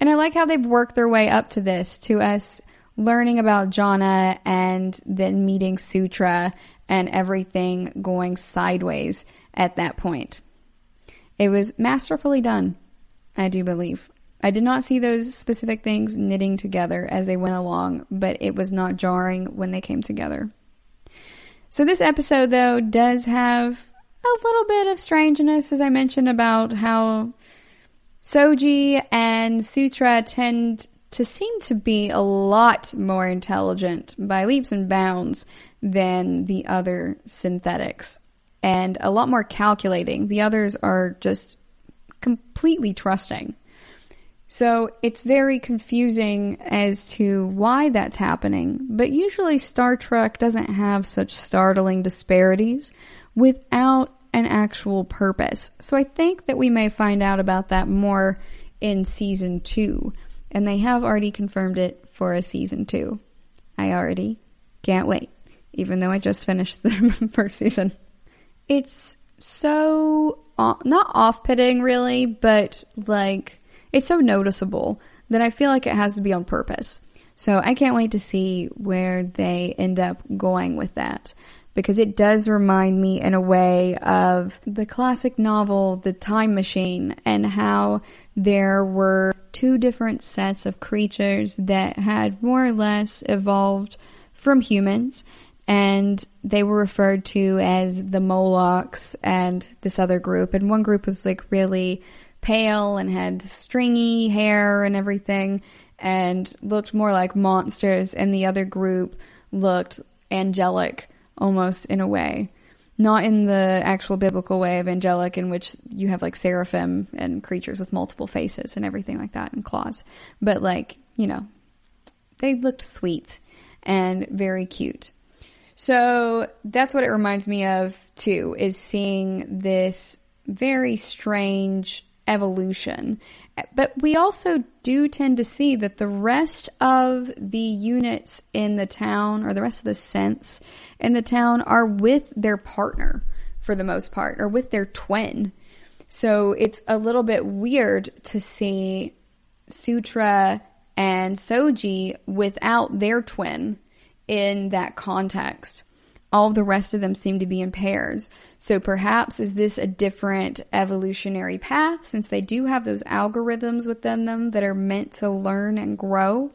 And I like how they've worked their way up to this, to us learning about Jana and then meeting Sutra and everything going sideways at that point. It was masterfully done, I do believe. I did not see those specific things knitting together as they went along, but it was not jarring when they came together. So this episode, though, does have a little bit of strangeness, as I mentioned, about how Soji and Sutra tend to seem to be a lot more intelligent by leaps and bounds than the other synthetics, and a lot more calculating. The others are just completely trusting. So it's very confusing as to why that's happening, but usually Star Trek doesn't have such startling disparities without an actual purpose. So I think that we may find out about that more in season 2, and they have already confirmed it for a season 2. I already can't wait, even though I just finished the first season. It's so, not off-putting really, but like, it's so noticeable that I feel like it has to be on purpose. So I can't wait to see where they end up going with that, because it does remind me in a way of the classic novel, The Time Machine, and how there were two different sets of creatures that had more or less evolved from humans, and they were referred to as the Molochs and this other group. And one group was like really pale and had stringy hair and everything and looked more like monsters, and the other group looked angelic almost in a way. Not in the actual biblical way of angelic, in which you have like seraphim and creatures with multiple faces and everything like that and claws. But like, you know, they looked sweet and very cute. So that's what it reminds me of too, is seeing this very strange evolution. But we also do tend to see that the rest of the units in the town, or the rest of the synths in the town, are with their partner for the most part, or with their twin. So it's a little bit weird to see Sutra and Soji without their twin in that context. All the rest of them seem to be in pairs. So perhaps is this a different evolutionary path, since they do have those algorithms within them that are meant to learn and grow?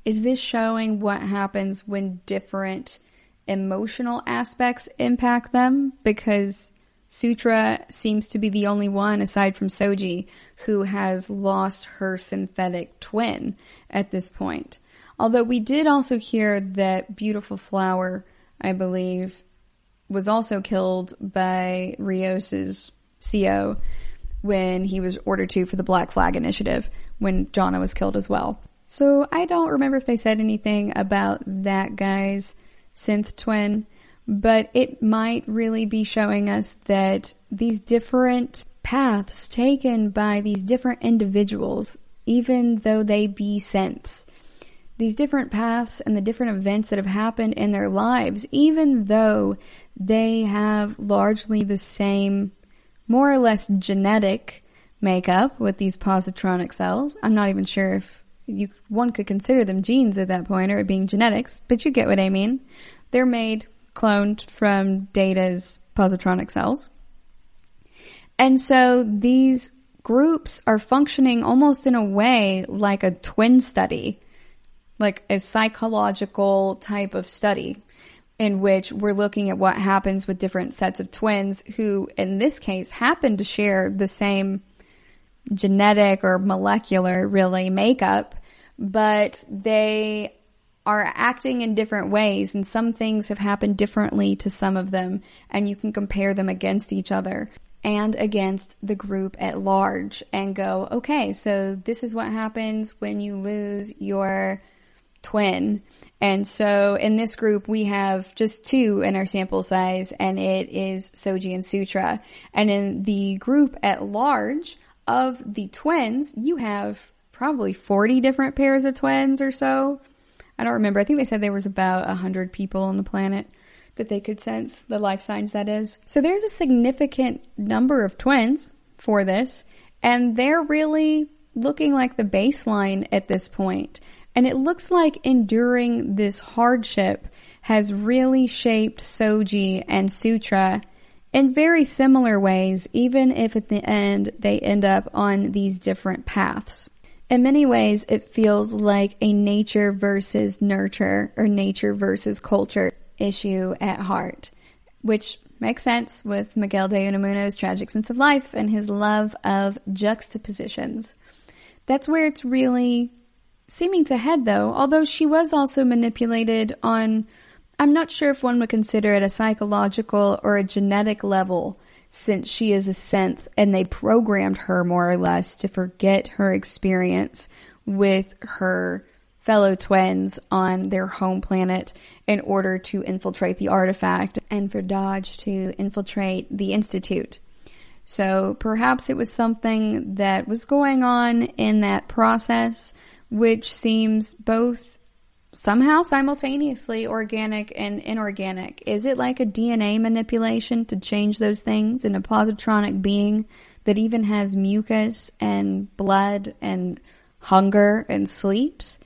Is this showing what happens when different emotional aspects impact them? Because Sutra seems to be the only one, aside from Soji, who has lost her synthetic twin at this point. Although we did also hear that Beautiful Flower, I believe, was also killed by Rios's CO when he was ordered to for the Black Flag Initiative, when Jonna was killed as well. So I don't remember if they said anything about that guy's synth twin, but it might really be showing us that these different paths taken by these different individuals, even though they be synths, these different paths and the different events that have happened in their lives, even though they have largely the same, more or less genetic makeup with these positronic cells. I'm not even sure if one could consider them genes at that point, or it being genetics, but you get what I mean. They're made, cloned from Data's positronic cells. And so these groups are functioning almost in a way like a twin study, like a psychological type of study, in which we're looking at what happens with different sets of twins who, in this case, happen to share the same genetic or molecular, really, makeup, but they are acting in different ways, and some things have happened differently to some of them, and you can compare them against each other and against the group at large and go, okay, so this is what happens when you lose your twin. And so in this group, we have just two in our sample size, and it is Soji and Sutra. And in the group at large of the twins, you have probably 40 different pairs of twins or so. I don't remember. I think they said there was about 100 people on the planet that they could sense, the life signs that is. So there's a significant number of twins for this, and they're really looking like the baseline at this point. And it looks like enduring this hardship has really shaped Soji and Sutra in very similar ways, even if at the end they end up on these different paths. In many ways, it feels like a nature versus nurture, or nature versus culture issue at heart, which makes sense with Miguel de Unamuno's tragic sense of life and his love of juxtapositions. That's where it's really seeming to head, though, although she was also manipulated on, I'm not sure if one would consider it a psychological or a genetic level, since she is a synth and they programmed her more or less to forget her experience with her fellow twins on their home planet in order to infiltrate the artifact and for Dodge to infiltrate the Institute. So perhaps it was something that was going on in that process, which seems both somehow simultaneously organic and inorganic. Is it like a DNA manipulation to change those things in a positronic being that even has mucus and blood and hunger and sleeps?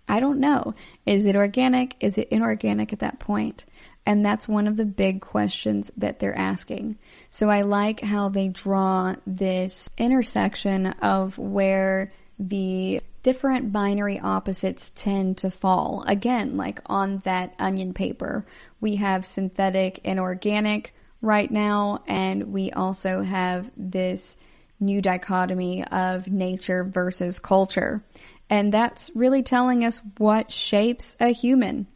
I don't know. Is it organic? Is it inorganic at that point? And that's one of the big questions that they're asking. So I like how they draw this intersection of where the different binary opposites tend to fall. Again, like on that onion paper, we have synthetic and organic right now, and we also have this new dichotomy of nature versus culture. And that's really telling us what shapes a human.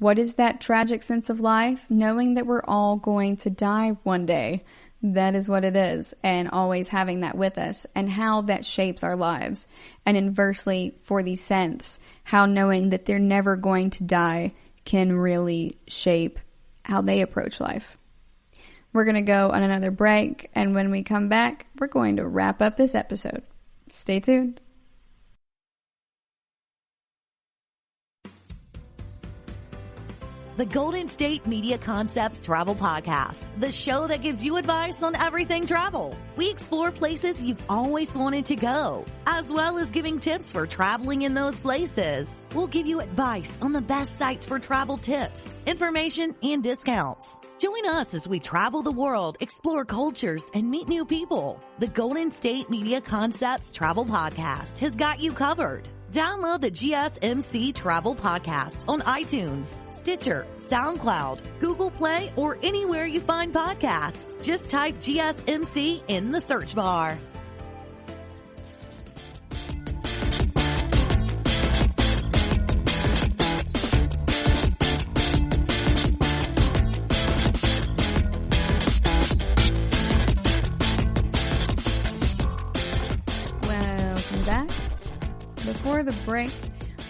What is that tragic sense of life? Knowing that we're all going to die one day. That is what it is. And always having that with us, and how that shapes our lives. And inversely, for these synths, how knowing that they're never going to die can really shape how they approach life. We're going to go on another break, and when we come back, we're going to wrap up this episode. Stay tuned. The Golden State Media Concepts Travel Podcast, the show that gives you advice on everything travel. We explore places you've always wanted to go, as well as giving tips for traveling in those places. We'll give you advice on the best sites for travel tips, information, and discounts. Join us as we travel the world, explore cultures, and meet new people. The Golden State Media Concepts Travel Podcast has got you covered. Download the GSMC Travel Podcast on iTunes, Stitcher, SoundCloud, Google Play, or anywhere you find podcasts. Just type GSMC in the search bar. Before the break,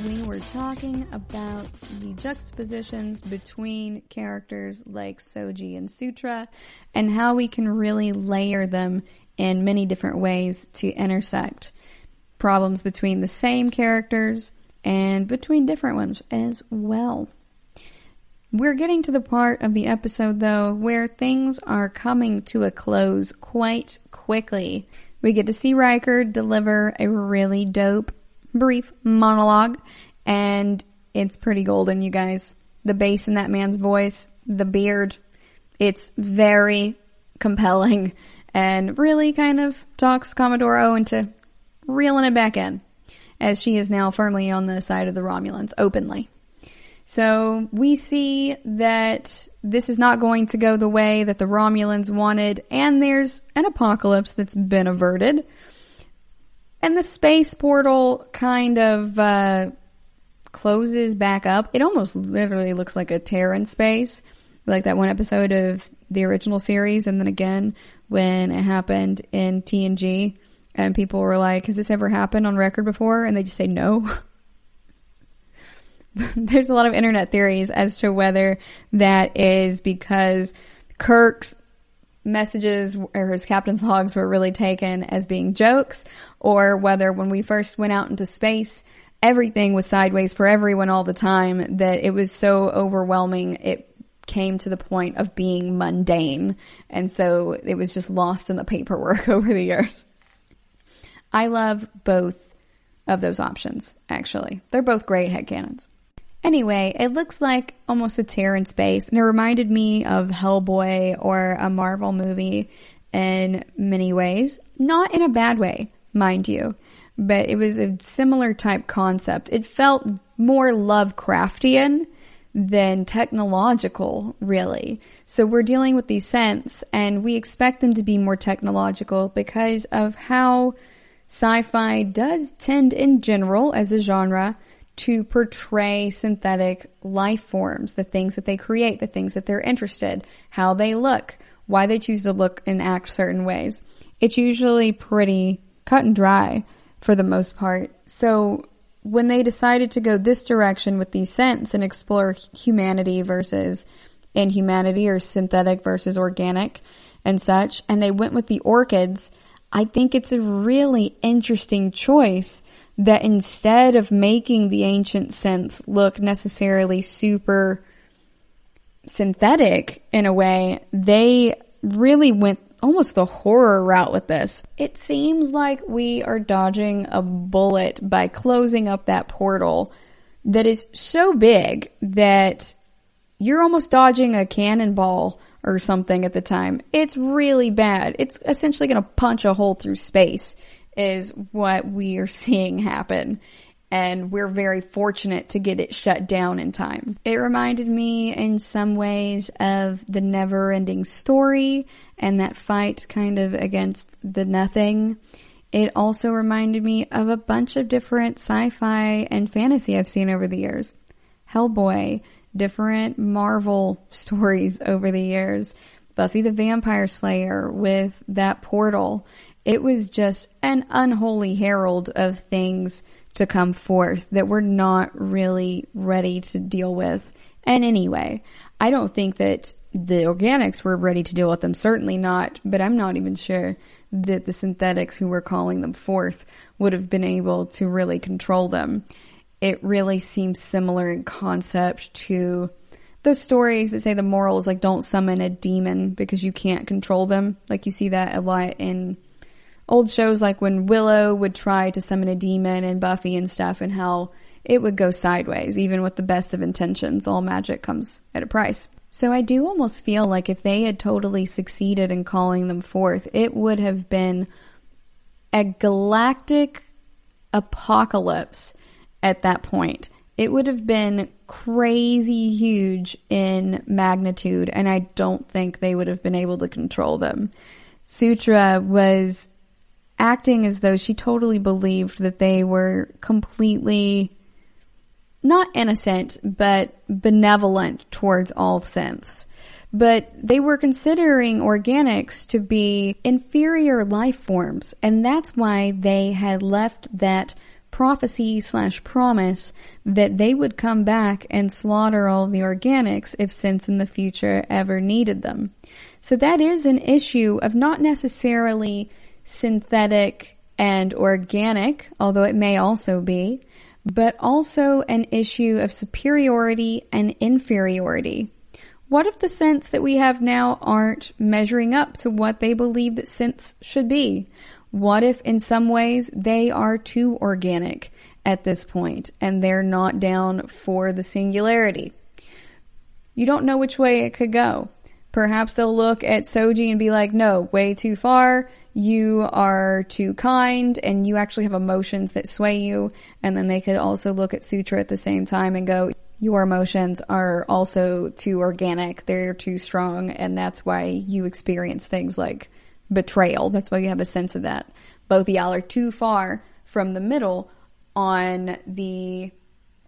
we were talking about the juxtapositions between characters like Soji and Sutra, and how we can really layer them in many different ways to intersect problems between the same characters and between different ones as well. We're getting to the part of the episode, though, where things are coming to a close quite quickly. We get to see Riker deliver a really dope brief monologue, and it's pretty golden, you guys. The bass in that man's voice, the beard, it's very compelling, and really kind of talks Commodore O into reeling it back in, as she is now firmly on the side of the Romulans, openly. So we see that this is not going to go the way that the Romulans wanted, and there's an apocalypse that's been averted. And the space portal kind of closes back up. It almost literally looks like a tear in space, like that one episode of the original series. And then again, when it happened in TNG, and people were like, has this ever happened on record before? And they just say no. There's a lot of internet theories as to whether that is because Kirk's messages or his captain's logs were really taken as being jokes, or whether when we first went out into space, everything was sideways for everyone all the time, that it was so overwhelming it came to the point of being mundane, and so it was just lost in the paperwork over the years. I love both of those options, actually. They're both great headcanons. Anyway, it looks like almost a tear in space, and it reminded me of Hellboy or a Marvel movie in many ways. Not in a bad way, mind you, but it was a similar type concept. It felt more Lovecraftian than technological, really. So we're dealing with these synths, and we expect them to be more technological because of how sci-fi does tend in general as a genre to portray synthetic life forms, the things that they create, the things that they're interested, how they look, why they choose to look and act certain ways. It's usually pretty cut and dry for the most part. So when they decided to go this direction with these synths and explore humanity versus inhumanity, or synthetic versus organic and such, and they went with the orchids, I think it's a really interesting choice that instead of making the ancient synths look necessarily super synthetic in a way, they really went almost the horror route with this. It seems like we are dodging a bullet by closing up that portal that is so big that you're almost dodging a cannonball or something at the time. It's really bad. It's essentially going to punch a hole through space is what we are seeing happen. And we're very fortunate to get it shut down in time. It reminded me in some ways of the never-ending story and that fight kind of against the nothing. It also reminded me of a bunch of different sci-fi and fantasy I've seen over the years. Hellboy, different Marvel stories over the years. Buffy the Vampire Slayer with that portal. It was just an unholy herald of things to come forth that we're not really ready to deal with. And anyway, I don't think that the organics were ready to deal with them. Certainly not. But I'm not even sure that the synthetics who were calling them forth would have been able to really control them. It really seems similar in concept to those stories that say the moral is like, don't summon a demon because you can't control them. Like you see that a lot in old shows, like when Willow would try to summon a demon and Buffy and stuff, and how it would go sideways. Even with the best of intentions, all magic comes at a price. So I do almost feel like if they had totally succeeded in calling them forth, it would have been a galactic apocalypse at that point. It would have been crazy huge in magnitude, and I don't think they would have been able to control them. Sutra was acting as though she totally believed that they were completely not innocent, but benevolent towards all synths. But they were considering organics to be inferior life forms, and that's why they had left that prophecy/promise that they would come back and slaughter all of the organics if synths in the future ever needed them. So that is an issue of not necessarily synthetic and organic, although it may also be, but also an issue of superiority and inferiority. What if the synths that we have now aren't measuring up to what they believe that synths should be? What if in some ways they are too organic at this point and they're not down for the singularity? You don't know which way it could go. Perhaps they'll look at Soji and be like, no, way too far. You are too kind and you actually have emotions that sway you. And then they could also look at Sutra at the same time and go, your emotions are also too organic. They're too strong. And that's why you experience things like betrayal. That's why you have a sense of that. Both of y'all are too far from the middle on the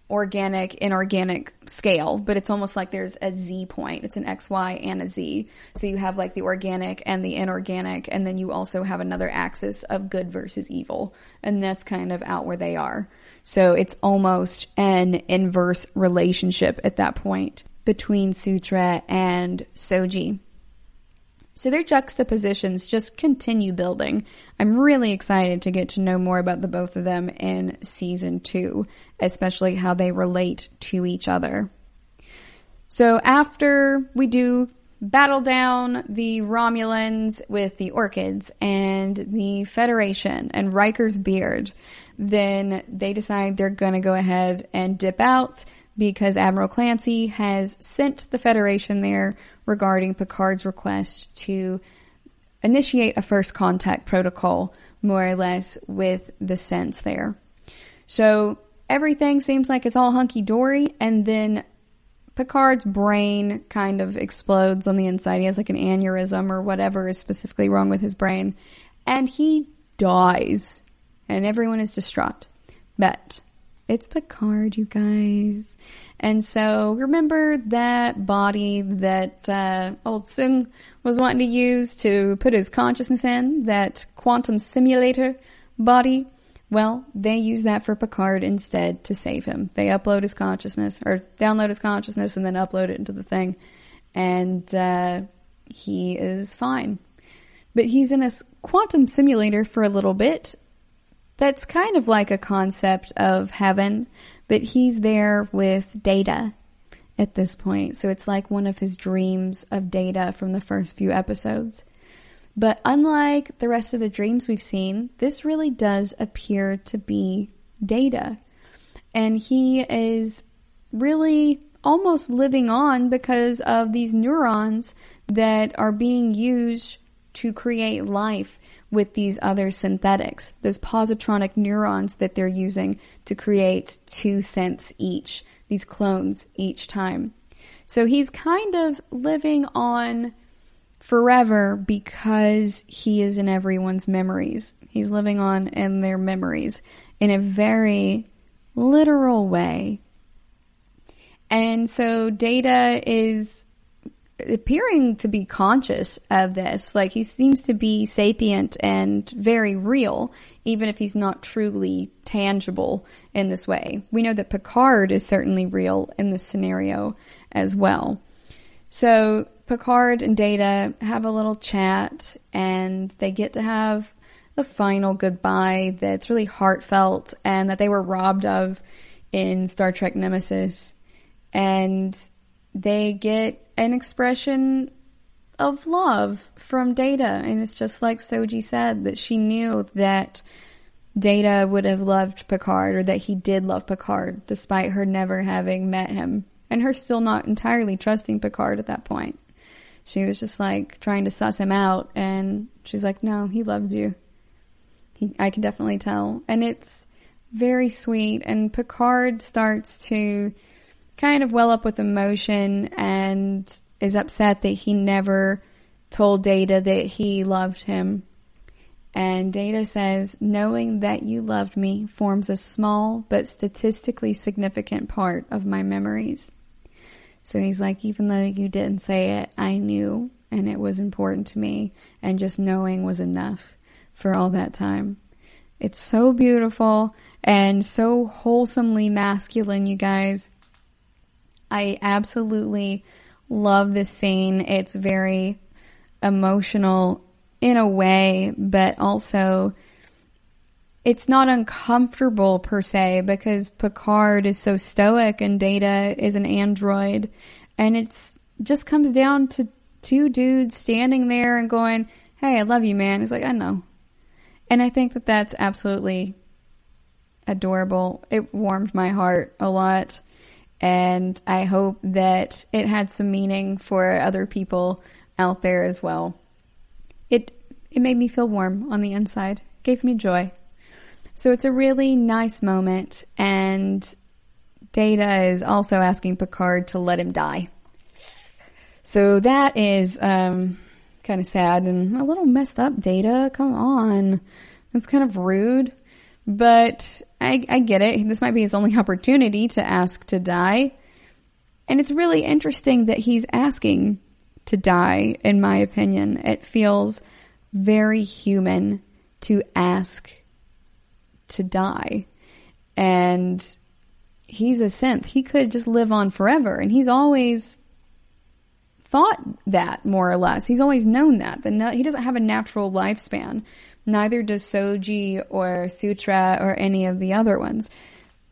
organic, inorganic scale, but it's almost like there's a Z point. It's an X, Y, and a Z. So you have like the organic and the inorganic, and then you also have another axis of good versus evil, and that's kind of out where they are. So it's almost an inverse relationship at that point between Sutra and Soji. So their juxtapositions just continue building. I'm really excited to get to know more about the both of them in season 2, especially how they relate to each other. So after we do battle down the Romulans with the Orchids and the Federation and Riker's beard, then they decide they're going to go ahead and dip out because Admiral Clancy has sent the Federation there regarding Picard's request to initiate a first contact protocol, more or less, with the sense there. So everything seems like it's all hunky-dory, and then Picard's brain kind of explodes on the inside. He has like an aneurysm or whatever is specifically wrong with his brain, and he dies, and everyone is distraught. But it's Picard, you guys. And so remember that body that old Sung was wanting to use to put his consciousness in, that quantum simulator body? Well, they use that for Picard instead to save him. They upload his consciousness, or download his consciousness and then upload it into the thing. And he is fine. But he's in a quantum simulator for a little bit. That's kind of like a concept of heaven, but he's there with Data at this point. So it's like one of his dreams of Data from the first few episodes. But unlike the rest of the dreams we've seen, this really does appear to be Data. And he is really almost living on because of these neurons that are being used to create life with these other synthetics, those positronic neurons that they're using to create 2 synths each, these clones each time. So he's kind of living on forever because he is in everyone's memories. He's living on in their memories in a very literal way. And so Data is appearing to be conscious of this. Like, he seems to be sapient and very real, even if he's not truly tangible in this way. We know that Picard is certainly real in this scenario as well. So Picard and Data have a little chat, and they get to have a final goodbye that's really heartfelt and that they were robbed of in Star Trek Nemesis. And they get an expression of love from Data. And it's just like Soji said, that she knew that Data would have loved Picard, or that he did love Picard, despite her never having met him. And her still not entirely trusting Picard at that point. She was just like trying to suss him out, and she's like, no, he loved you. I can definitely tell. And it's very sweet. And Picard starts to kind of well up with emotion and is upset that he never told Data that he loved him. And Data says, knowing that you loved me forms a small but statistically significant part of my memories. So he's like, even though you didn't say it, I knew, and it was important to me, and just knowing was enough for all that time. It's so beautiful and so wholesomely masculine, you guys. I absolutely love this scene. It's very emotional in a way, but also it's not uncomfortable per se, because Picard is so stoic and Data is an android, and it's just comes down to 2 dudes standing there and going, hey, I love you, man. He's like, I know. And I think that that's absolutely adorable. It warmed my heart a lot, and I hope that it had some meaning for other people out there as well. It made me feel warm on the inside. It gave me joy. So it's a really nice moment, and Data is also asking Picard to let him die. So that is kind of sad and a little messed up, Data. Come on. That's kind of rude, but I get it. This might be his only opportunity to ask to die. And it's really interesting that he's asking to die, in my opinion. It feels very human to ask to die. And he's a synth. He could just live on forever, and he's always thought that, more or less. He's always known that. He doesn't have a natural lifespan. Neither does Soji or Sutra or any of the other ones.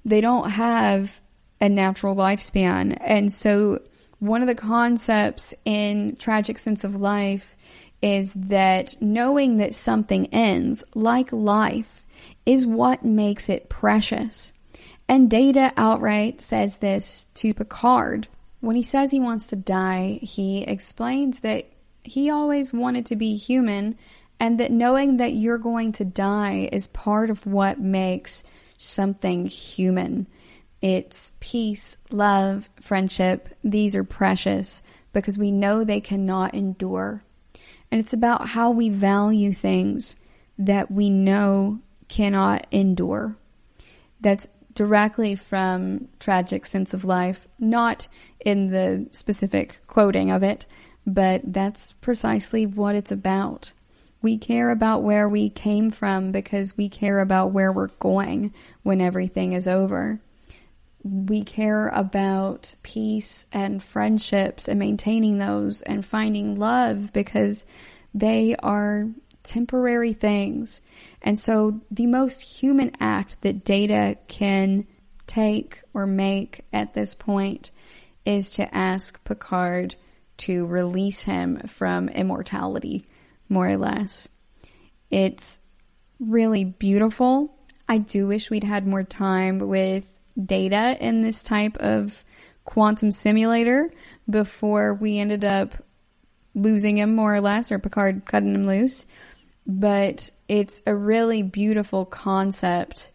They don't have a natural lifespan. And so one of the concepts in Tragic Sense of Life is that knowing that something ends, like life, is what makes it precious. And Data outright says this to Picard. When he says he wants to die, he explains that he always wanted to be human, and that knowing that you're going to die is part of what makes something human. It's peace, love, friendship. These are precious because we know they cannot endure. And it's about how we value things that we know cannot endure. That's directly from Tragic Sense of Life, not in the specific quoting of it, but that's precisely what it's about. We care about where we came from because we care about where we're going when everything is over. We care about peace and friendships and maintaining those and finding love because they are temporary things. And so the most human act that Data can take or make at this point is to ask Picard to release him from immortality, more or less. It's really beautiful. I do wish we'd had more time with Data in this type of quantum simulator before we ended up losing him, more or less, or Picard cutting him loose. But it's a really beautiful concept.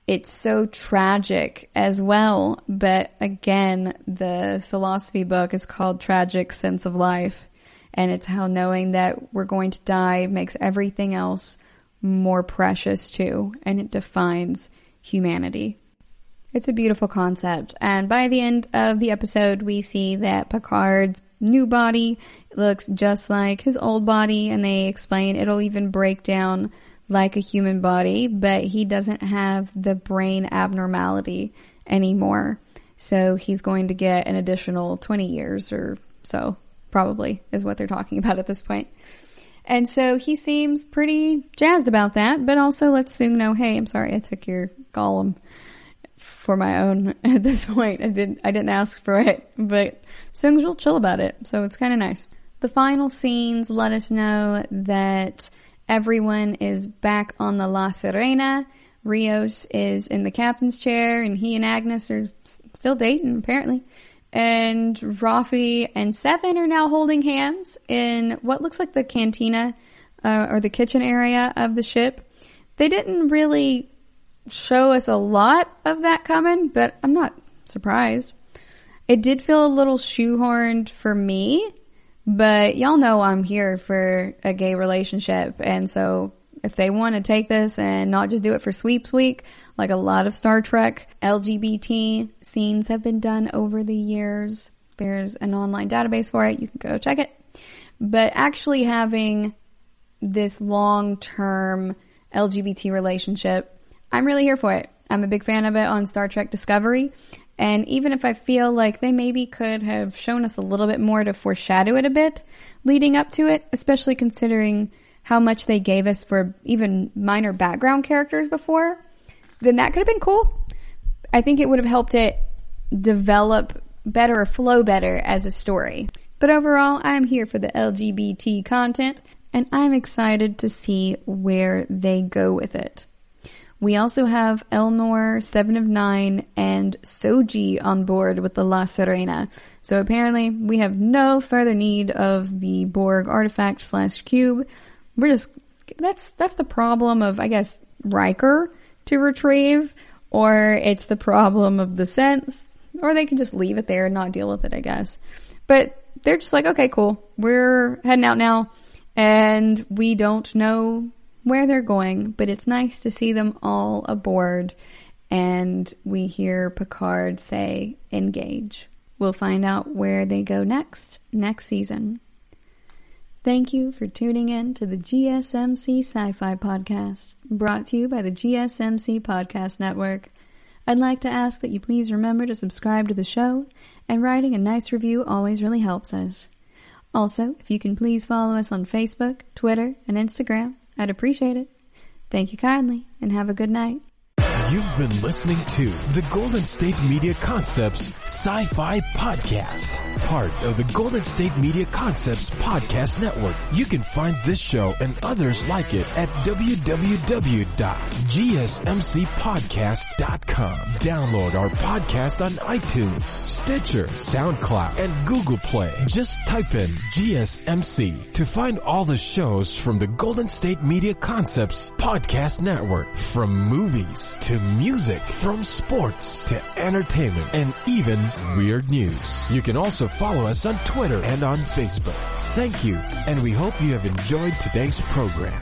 It's so tragic as well. But again, the philosophy book is called Tragic Sense of Life. And it's how knowing that we're going to die makes everything else more precious too. And it defines humanity. It's a beautiful concept. And by the end of the episode, we see that Picard's new body looks just like his old body. And they explain it'll even break down like a human body, but he doesn't have the brain abnormality anymore. So he's going to get an additional 20 years or so, probably, is what they're talking about at this point. And so he seems pretty jazzed about that, but also lets Soong know, hey, I'm sorry I took your golem for my own at this point. I didn't ask for it, but Soong's real chill about it, so it's kind of nice. The final scenes let us know that everyone is back on the La Sirena. Rios is in the captain's chair, and he and Agnes are still dating, apparently. And Rafi and Seven are now holding hands in what looks like the cantina or the kitchen area of the ship. They didn't really show us a lot of that coming, but I'm not surprised. It did feel a little shoehorned for me, but y'all know I'm here for a gay relationship. And so if they want to take this and not just do it for Sweeps Week, like a lot of Star Trek LGBT scenes have been done over the years. There's an online database for it. You can go check it. But actually having this long-term LGBT relationship, I'm really here for it. I'm a big fan of it on Star Trek Discovery. And even if I feel like they maybe could have shown us a little bit more to foreshadow it a bit leading up to it, especially considering how much they gave us for even minor background characters before, then that could have been cool. I think it would have helped it develop better or flow better as a story. But overall, I'm here for the LGBT content, and I'm excited to see where they go with it. We also have Elnor, Seven of Nine, and Soji on board with the La Sirena. So apparently we have no further need of the Borg artifact / cube. That's the problem of, I guess, Riker to retrieve, or it's the problem of the sense, or they can just leave it there and not deal with it, I guess. But they're just like, okay, cool. We're heading out now, and we don't know where they're going, but it's nice to see them all aboard, and we hear Picard say, engage. We'll find out where they go next season. Thank you for tuning in to the GSMC Sci-Fi Podcast, brought to you by the GSMC Podcast Network. I'd like to ask that you please remember to subscribe to the show, and writing a nice review always really helps us. Also, if you can please follow us on Facebook, Twitter, and Instagram, I'd appreciate it. Thank you kindly, and have a good night. You've been listening to the Golden State Media Concepts Sci-Fi Podcast, part of the Golden State Media Concepts Podcast Network. You can find this show and others like it at www.gsmcpodcast.com. Download our podcast on iTunes, Stitcher, SoundCloud, and Google Play. Just type in GSMC to find all the shows from the Golden State Media Concepts Podcast Network, from movies to music, from sports to entertainment, and even weird news. You can also follow us on Twitter and on Facebook. Thank you, and we hope you have enjoyed today's program.